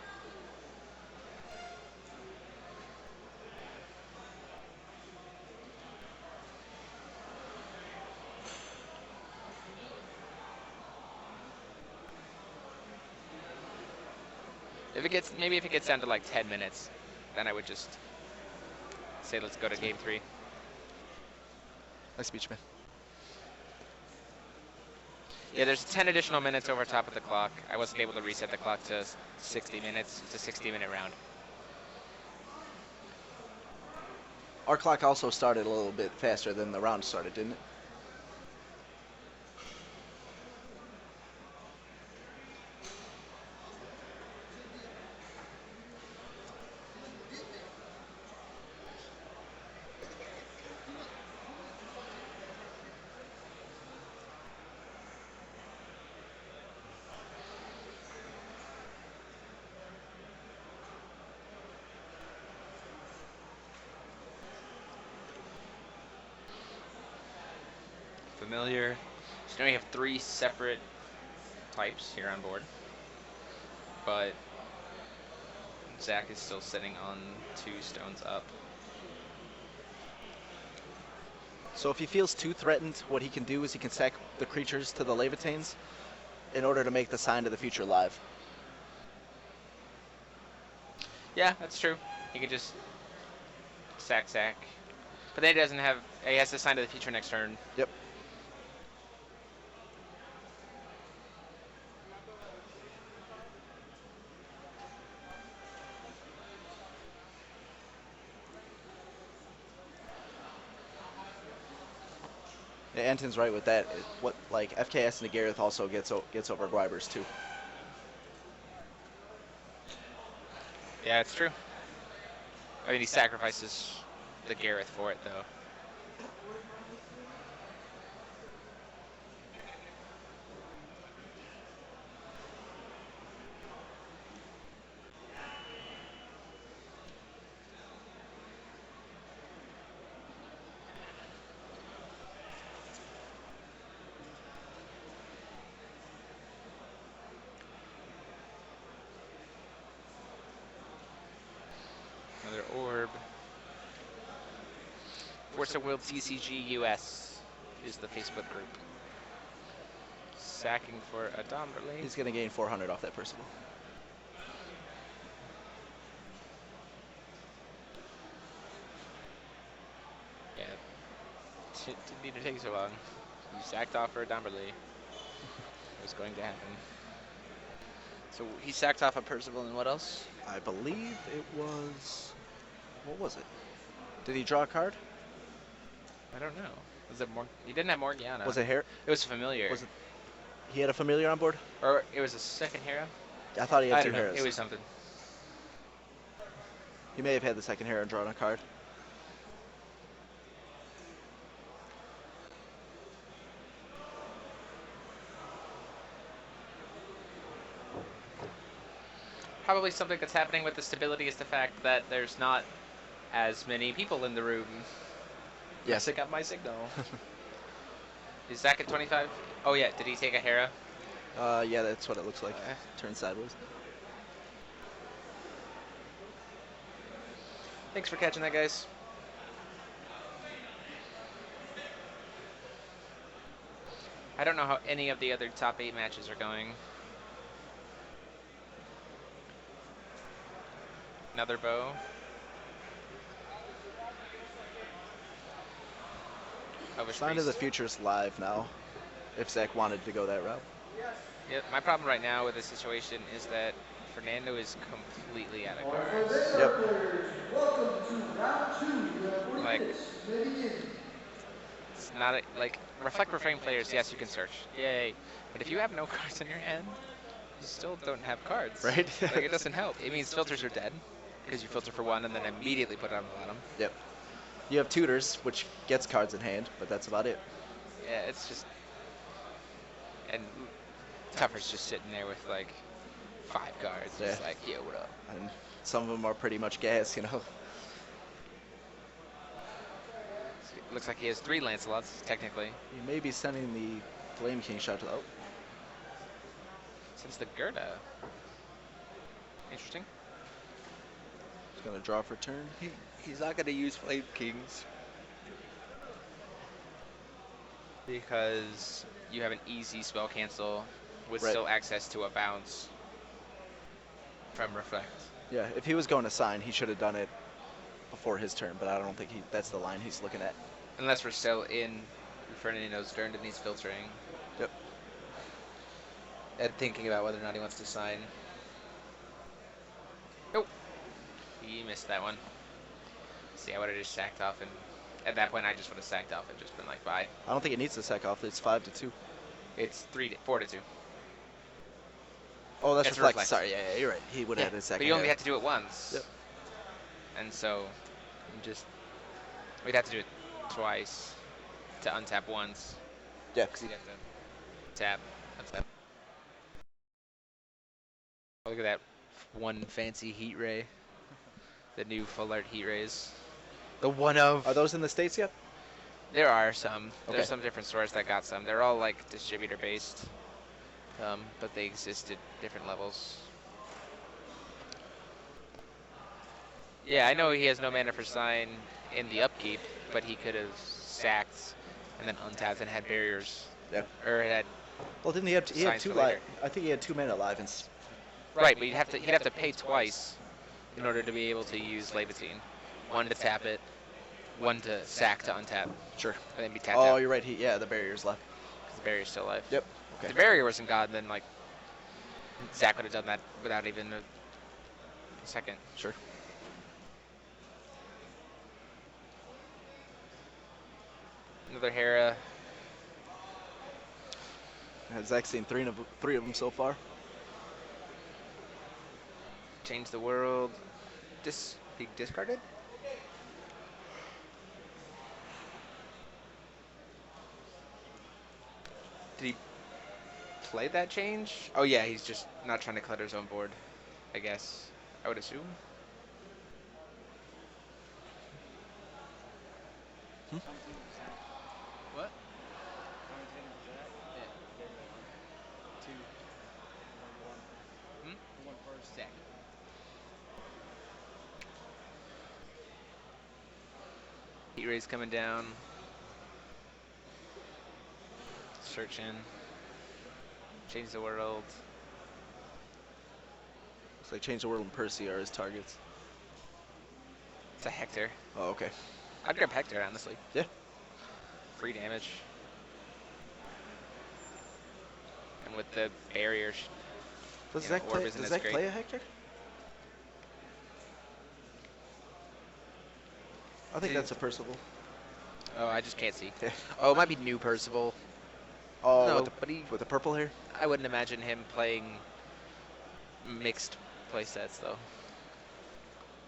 If it gets down to 10 minutes, then I would just say let's go to game 3. Nice speech, man. Yeah, there's 10 additional minutes over top of the clock. I wasn't able to reset the clock to 60 minutes. It's a 60-minute round. Our clock also started a little bit faster than the round started, didn't it? Familiar. So now we have 3 separate types here on board. But Zach is still sitting on 2 stones up. So if he feels too threatened, what he can do is he can stack the creatures to the Levitanes in order to make the Sign of the Future live. Yeah, that's true. He could just sack. But then he doesn't have, he has to sign to the future next turn. Yep. Yeah, Anton's right with that. FKS and the Gareth also gets over Guibers too. Yeah, it's true. I mean, he sacrifices the Gareth for it, though. orb. Forza World TCG US is the Facebook group. Sacking for a Domberly. He's going to gain 400 off that Percival. Yeah. Didn't need to take so long. You sacked off for a Domberly. It was going to happen. So he sacked off a Percival and what else? I believe it was... What was it? Did he draw a card? I don't know. Was it more? He didn't have Morgiana. Was it Hera? It was familiar. Was it? He had a familiar on board? Or it was a second Hera? I thought he had I two don't know. Heras. It was something. He may have had the second Hera and drawn a card. Probably something that's happening with the stability is the fact that there's not as many people in the room. Yes. Messing up my signal. Is Zach at 25? Oh yeah, did he take a Hera? Yeah, that's what it looks like. Turn sideways. Thanks for catching that, guys. I don't know how any of the other top 8 matches are going. Another bow. Sign of the Future's live now, if Zach wanted to go that route. Yeah, my problem right now with this situation is that Fernando is completely out of cards. Yep. Welcome to round 2. Like, it's not like reflect refrain players. Yes, you can search. Yay! But if you have no cards in your hand, you still don't have cards. Right? Like it doesn't help. It means filters are dead because you filter for one and then immediately put it on the bottom. Yep. You have tutors, which gets cards in hand, but that's about it. Yeah, it's just and Tuffer's just sitting there with like 5 cards. Yeah. Just like, yo, what up? And some of them are pretty much gas, you know. It looks like he has 3 Lancelots, technically. You may be sending the Flame King shot to the... Oh. Since the Gerda. Interesting. He's going to draw for turn. He's not going to use Flame Kings. Because you have an easy spell cancel with Right. still access to a bounce from Reflect. Yeah, if he was going to sign, he should have done it before his turn, but I don't think that's the line he's looking at. Unless we're still in Fernando's turn and he's filtering. Yep. And thinking about whether or not he wants to sign. Nope. He missed that one. See, I would have just sacked off, and at that point I just would have sacked off and just been like, bye. I don't think it needs to sack off. It's 5-2. It's 4 to 2. Oh, that's It's reflect. reflect. Sorry, yeah, you're right. He would have had his second. But you only Hera. have to do it once. Yep. And so, we'd have to do it twice to untap once. Yeah. Because you'd have to tap, untap. Look at that one fancy heat ray. The new full art heat rays. The one of. Are those in the States yet? There are some. Okay. There's some different stores that got some. They're all like distributor based. But they exist at different levels. Yeah, I know he has no mana for sign in the upkeep, but he could have sacked and then untapped and had barriers. Yeah. Or had. Well, didn't he have? He had Signs 2 for live. later. I think he had 2 mana live. Right, but he'd have to pay twice in order to be able to use Levitine. One to tap it, one to sack to untap. Sure. And then be tapped Oh, out. you're right. Yeah, the barrier's left. Because the barrier's still alive. Yep. If Okay. the barrier wasn't gone, then like Zach would have done that without even a second. Sure. Another Hera. Zach's seen 3 of them so far. Change the world. He discarded? Did he play that change? Oh yeah, he's just not trying to clutter his own board, I guess. I would assume. What? Heat rays coming down. Searching. Change the world. Looks like Change the World and Percy are his targets. It's a Hector. Oh, okay. I'd grab Hector, honestly. Yeah. Free damage. And with the barrier, Does you know, Zach orb play? isn't Does as Zach great. play a Hector? I think that's a Percival. Oh, I just can't see. Yeah. Oh, it might be new Percival. Oh, No, with, the, but he, with the purple hair? I wouldn't imagine him playing mixed playsets, though.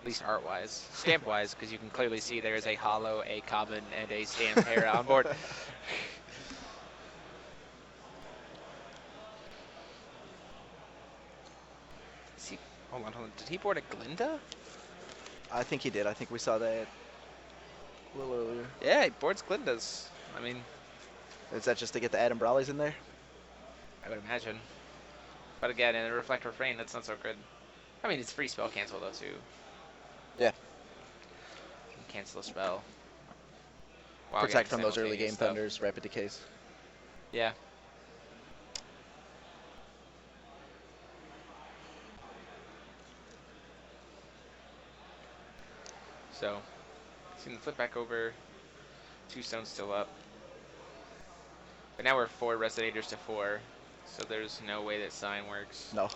At least art-wise. Stamp-wise, because you can clearly see there is a hollow, a common, and a stamp pair on board. Is he, hold on. Did he board a Glinda? I think he did. I think we saw that a little earlier. Yeah, he boards Glindas. I mean, Is that just to get the Adam Brawleys in there? I would imagine. But again, in a Reflect Refrain, that's not so good. I mean, it's free spell cancel, though, too. Yeah. You can cancel a spell. while Protect getting from those early simultaneous game stuff. thunders, rapid decays. Yeah. So, seeing the flip back over. 2 stones still up. But now we're 4 Resonators to 4. So there's no way that sign works. No.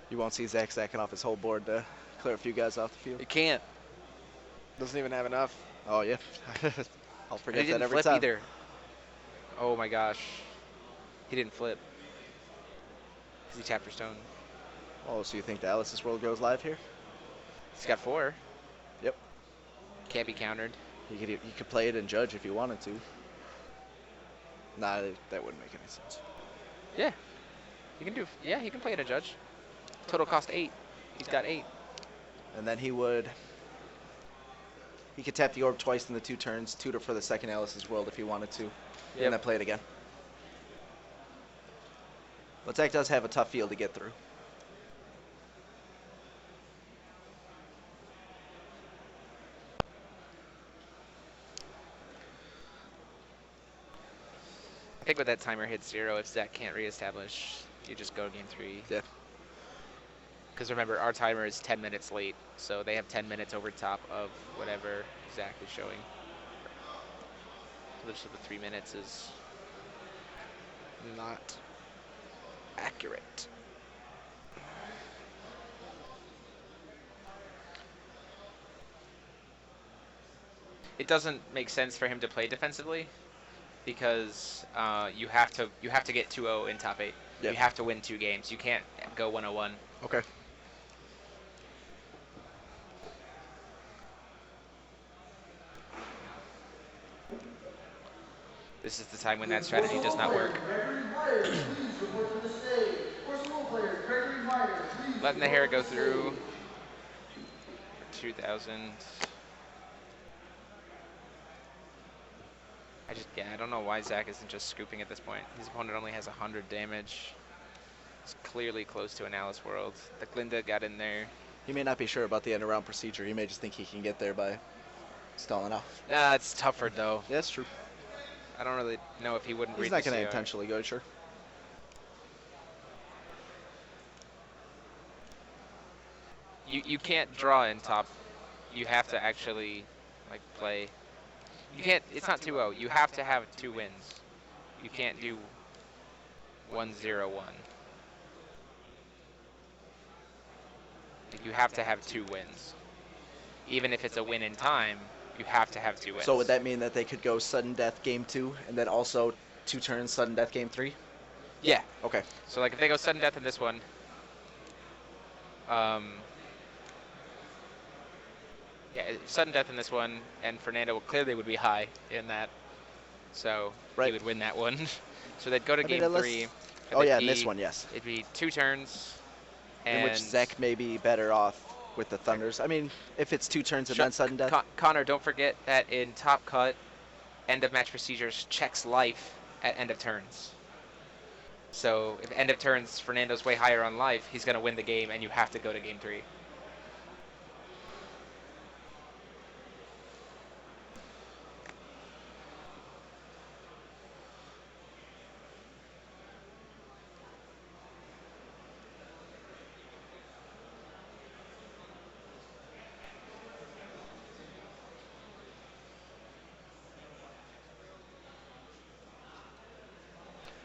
You won't see Zach sacking off his whole board to clear a few guys off the field. It can't. Doesn't even have enough. Oh, yeah. I'll And forget he that didn't every flip time. either. Oh my gosh. He didn't flip. 'Cause he tapped her stone. Oh, so you think the Alice's World goes live here? He's got 4. Yep. Can't be countered. You could play it and judge if you wanted to. Nah, that wouldn't make any sense. Yeah. He can do. Yeah, he can play it a judge. Total cost 8. He's got 8. And then he could tap the orb twice in the 2 turns, tutor for the second Alice's World if he wanted to, and then play it again. But Zach does have a tough field to get through. I think when that timer hits 0, if Zach can't reestablish, you just go to game 3. Yeah. Because remember, our timer is 10 minutes late, so they have 10 minutes over top of whatever Zach is showing. So the 3 minutes is not accurate. It doesn't make sense for him to play defensively because you have to get 2-0 in top 8. Yep. You have to win 2 games. You can't go 1-0-1. Okay. This is the time when that strategy does not work. Letting the hair go through. 2,000. I don't know why Zach isn't just scooping at this point. His opponent only has 100 damage. It's clearly close to an Alice World. The Glinda got in there. He may not be sure about the end around procedure. He may just think he can get there by stalling out. Nah, it's Tufford though. Yeah, that's true. I don't really know if he wouldn't He's read not the going to CR. intentionally go, sure. You can't draw in top. You have to actually like play. You can't. It's not 2-0. You have to have 2 wins. You can't do 1-0-1. Like, you have to have 2 wins. Even if it's a win in time, you have to have 2 wins. So would that mean that they could go sudden death game 2 and then also 2 turns sudden death game 3? Yeah. Okay. So like if they go sudden death in this one, yeah, sudden death in this one, and Fernando clearly would be high in that, so he would win that one. So they'd go to game 3. Oh yeah, in this one, yes. It'd be 2 turns, In which Zach may be better off with the Thunders. I mean, if it's 2 turns and then sudden death. Connor, don't forget that in top cut, end of match procedures checks life at end of turns. So if end of turns, Fernando's way higher on life, he's going to win the game, and you have to go to game 3.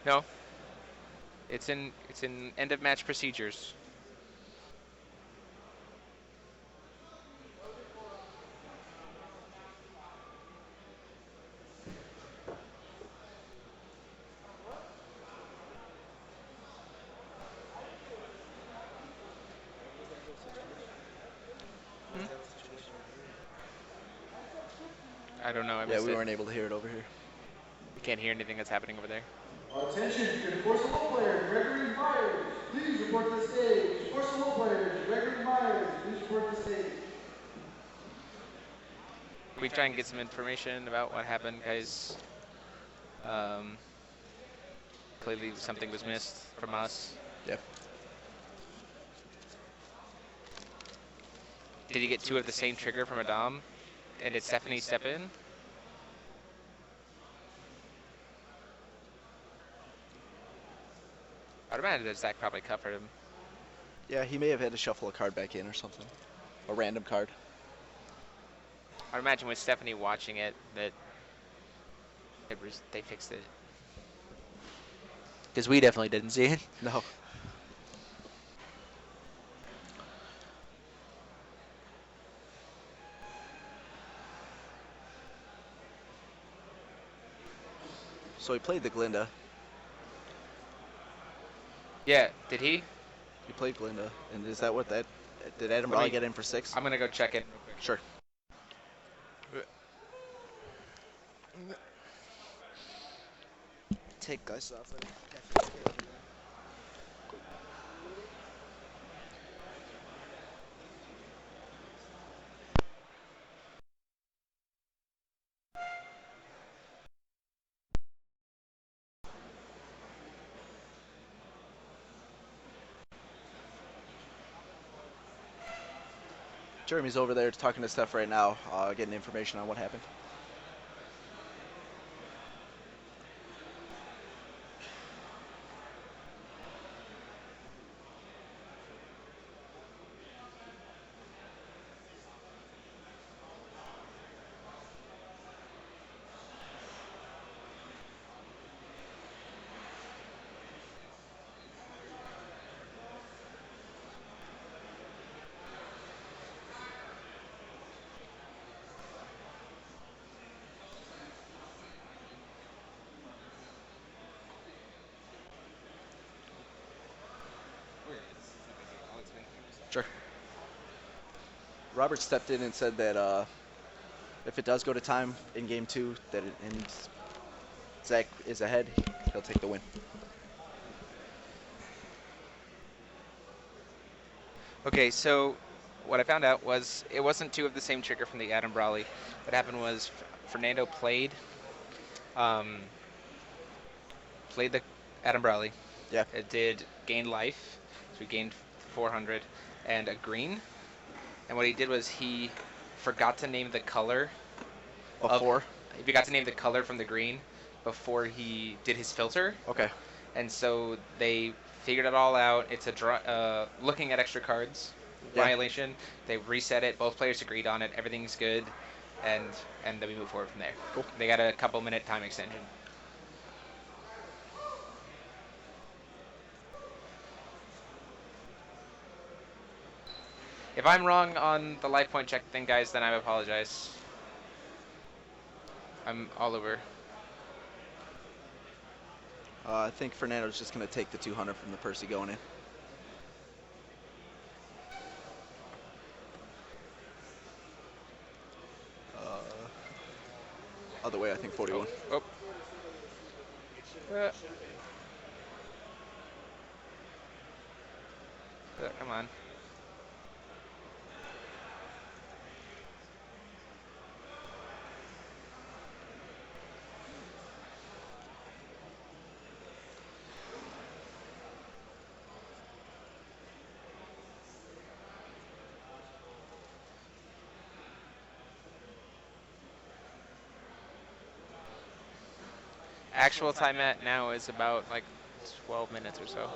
No, it's in end of match procedures. Hmm? I don't know. I Yeah, missed we it. weren't able to hear it over here. We can't hear anything that's happening over there. Attention, enforceable player Gregory Myers, please report to the stage. Enforceable player Gregory Myers, please report to the stage. Can we try and get some information about what happened, guys? Um, Clearly something was missed from us. Yeah. Did he get two of the same trigger from a Dom? And did Stephanie step in? I'd imagine that Zach probably covered him. Yeah, he may have had to shuffle a card back in or something. A random card. I'd imagine with Stephanie watching it that they fixed it. Because we definitely didn't see it. No. So he played the Glinda. Yeah, did he? He played Glinda. And is that what that... Did Adam Let Raleigh me- get in for 6? I'm going to go check it real quick. Sure. Take guys off. Jeremy's over there talking to Steph right now, getting information on what happened. Sure. Robert stepped in and said that if it does go to time in game 2, and Zach is ahead, he'll take the win. Okay, so what I found out was it wasn't two of the same trigger from the Adam Brawley. What happened was Fernando played the Adam Brawley. Yeah. It did gain life, so he gained 400 and a green. And what he did was he forgot to name the color Of 4? He forgot to name the color from the green before he did his filter. Okay. And so they figured it all out. It's looking at extra cards violation. They reset it. Both players agreed on it. Everything's good, and then we move forward from there. Cool. They got a couple minute time extension. If I'm wrong on the life point check thing, guys, then I apologize. I'm all over. I think Fernando's just going to take the 200 from the Percy going in. Other way, I think 41. Oh. Come on. Actual time at now is about like 12 minutes or so.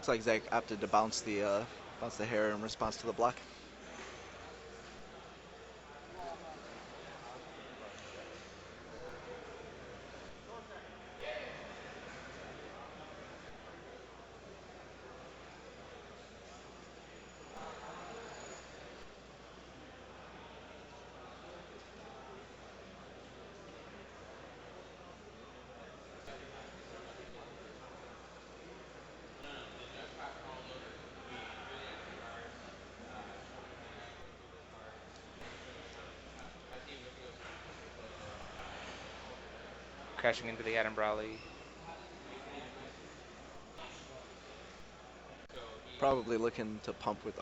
Looks like Zach opted to bounce the hair in response to the block. Crashing into the Adam Brawley. Probably looking to pump with,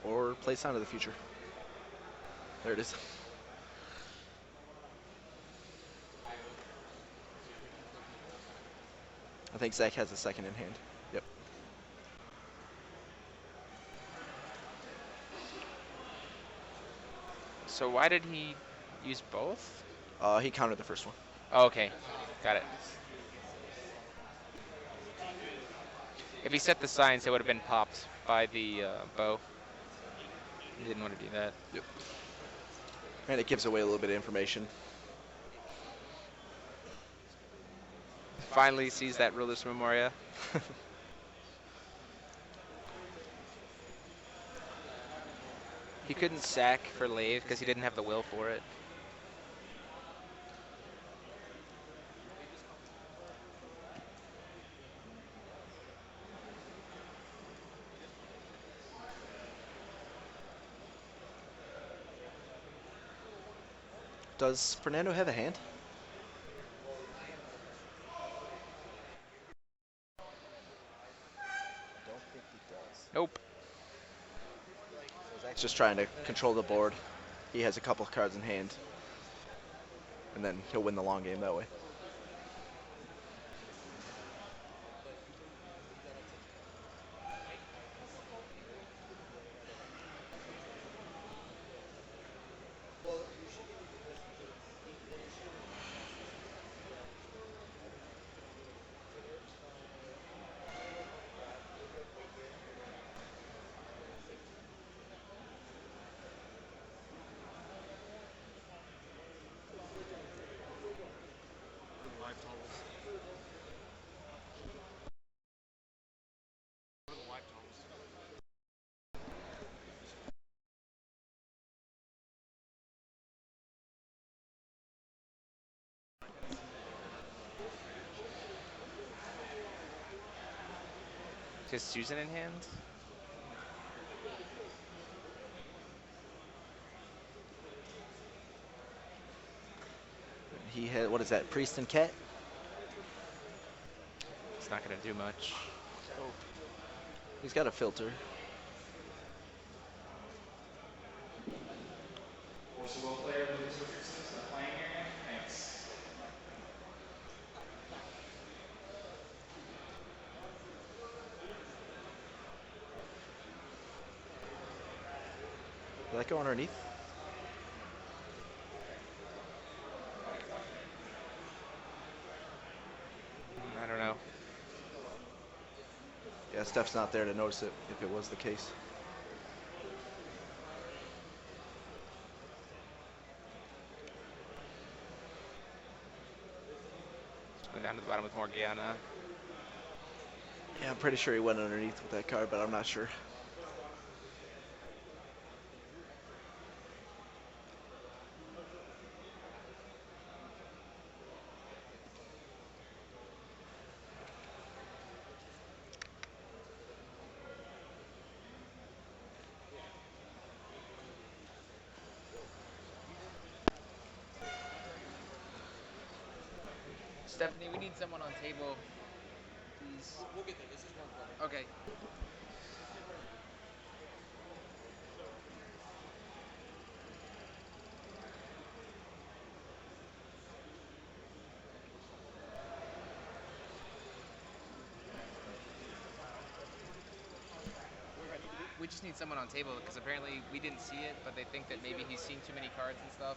or play Sound of the Future. There it is. I think Zach has a second in hand. Yep. So why did he use both? He countered the first one. Oh, okay, got it. If he set the signs, it would have been popped by the bow. He didn't want to do that. Yep. And it gives away a little bit of information. Finally sees that Rulus Memoria. He couldn't sack for Lave because he didn't have the will for it. Does Fernando have a hand? I don't think he does. Nope. Zach's just trying to control the board. He has a couple of cards in hand. And then he'll win the long game that way. Is Susan in hand? He had, what is that, Priest and Cat? It's not going to do much. He's got a filter. Forcible player, Lucas Richardson's not playing here yet? Thanks. Did that go underneath? I don't know. Yeah, Steph's not there to notice it if it was the case. Going down to the bottom with Morgiana. Yeah, I'm pretty sure he went underneath with that card, but I'm not sure. Stephanie, we need someone on table. Please. We'll get there. This is one Okay. We just need someone on table because apparently we didn't see it, but they think that maybe he's seen too many cards and stuff.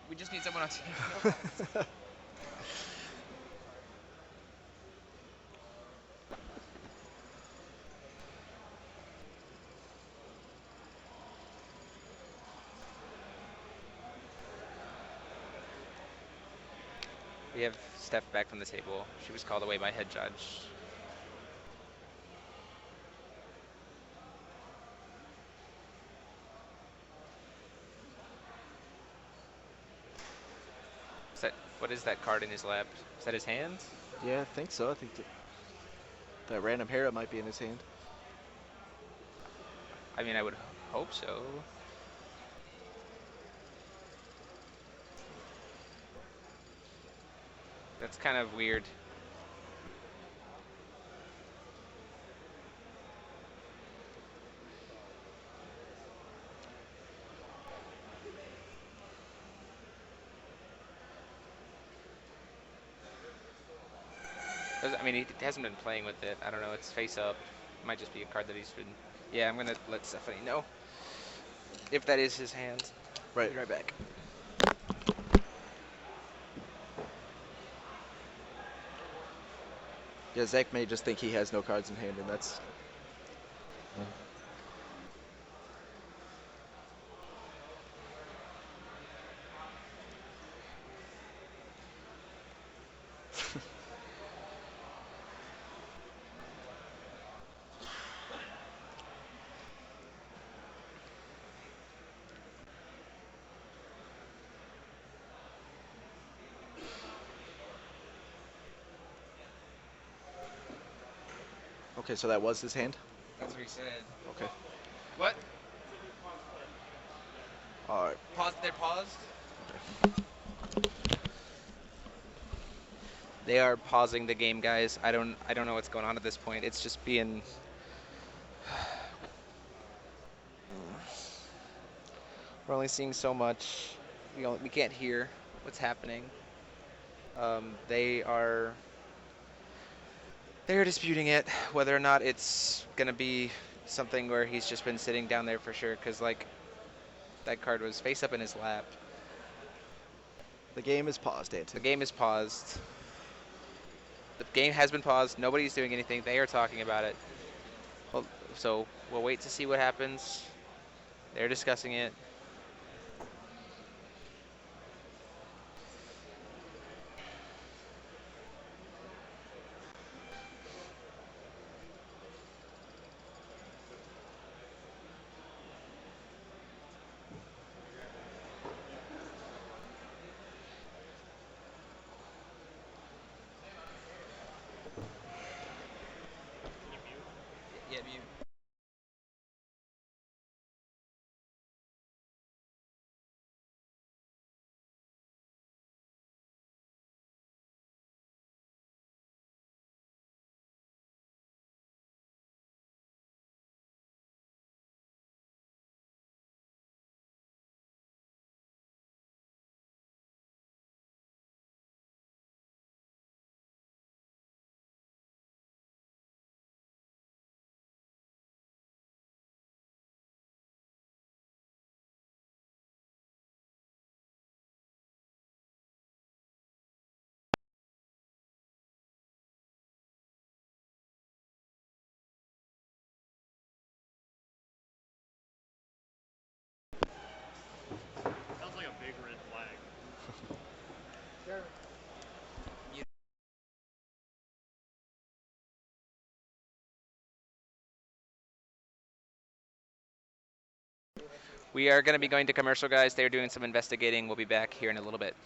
We just need someone on table. We have Steph back from the table. She was called away by head judge. Is that, what is that card in his lap? Is that his hand? Yeah, I think so. I think that random Hera might be in his hand. I mean, I would hope so. That's kind of weird. I mean, he hasn't been playing with it. I don't know. It's face up. Might just be a card that he's been. Yeah, I'm gonna let Stephanie know if that is his hand. Right. Be right back. Yeah, Zach may just think he has no cards in hand, and that's. Okay, so that was his hand? That's what he said. Okay. What? Alright. Pause. They're paused. They are pausing the game, guys. I don't know what's going on at this point. It's just being. We're only seeing so much. We can't hear what's happening. They are disputing it, whether or not it's gonna be something where he's just been sitting down there for sure, because like that card was face up in his lap. The game is paused, Anton. The game is paused. The game has been paused. Nobody's doing anything. They are talking about it. Well, so we'll wait to see what happens. They're discussing it. Yeah, mute. Sounds like a big red flag. We are going to be going to commercial, guys. They're doing some investigating. We'll be back here in a little bit.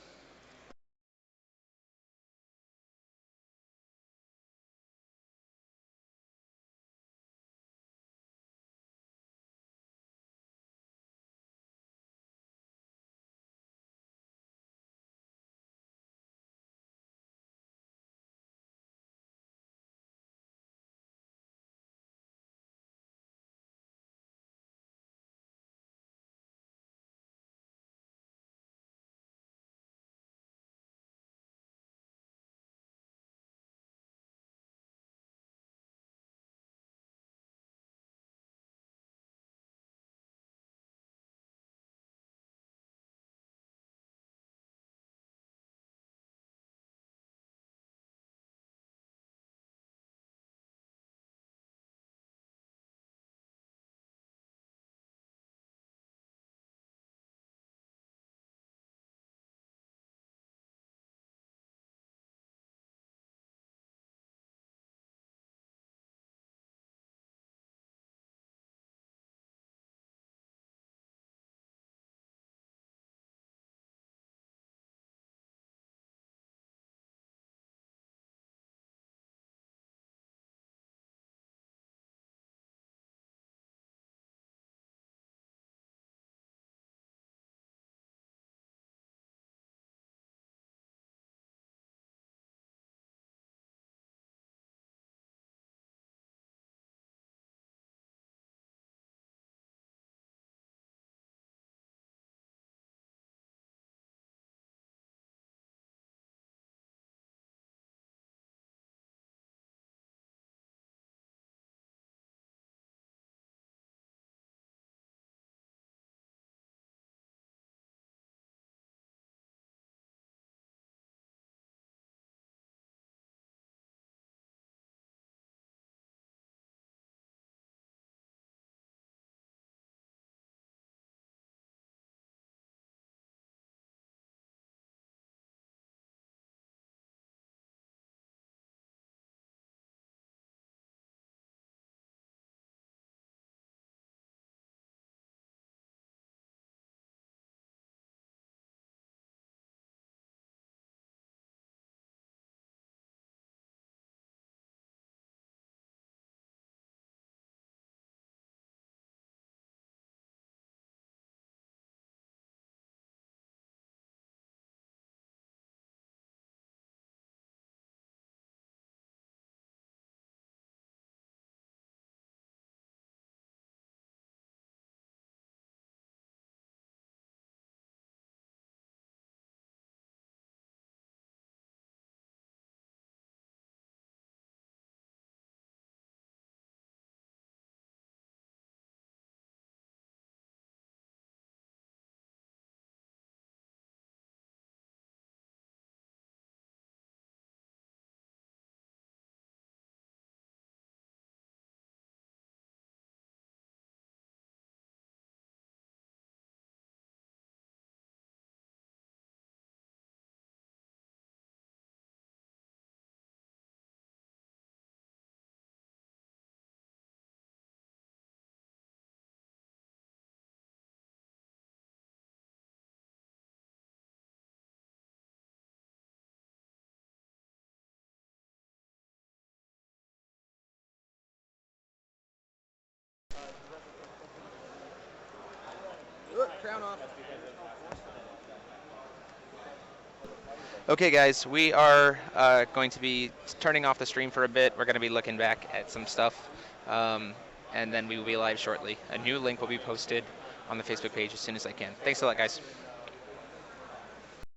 crown off. Okay, guys, we are going to be turning off the stream for a bit. We're going to be looking back at some stuff, and then we will be live shortly. A new link will be posted on the Facebook page as soon as I can. Thanks a lot, guys.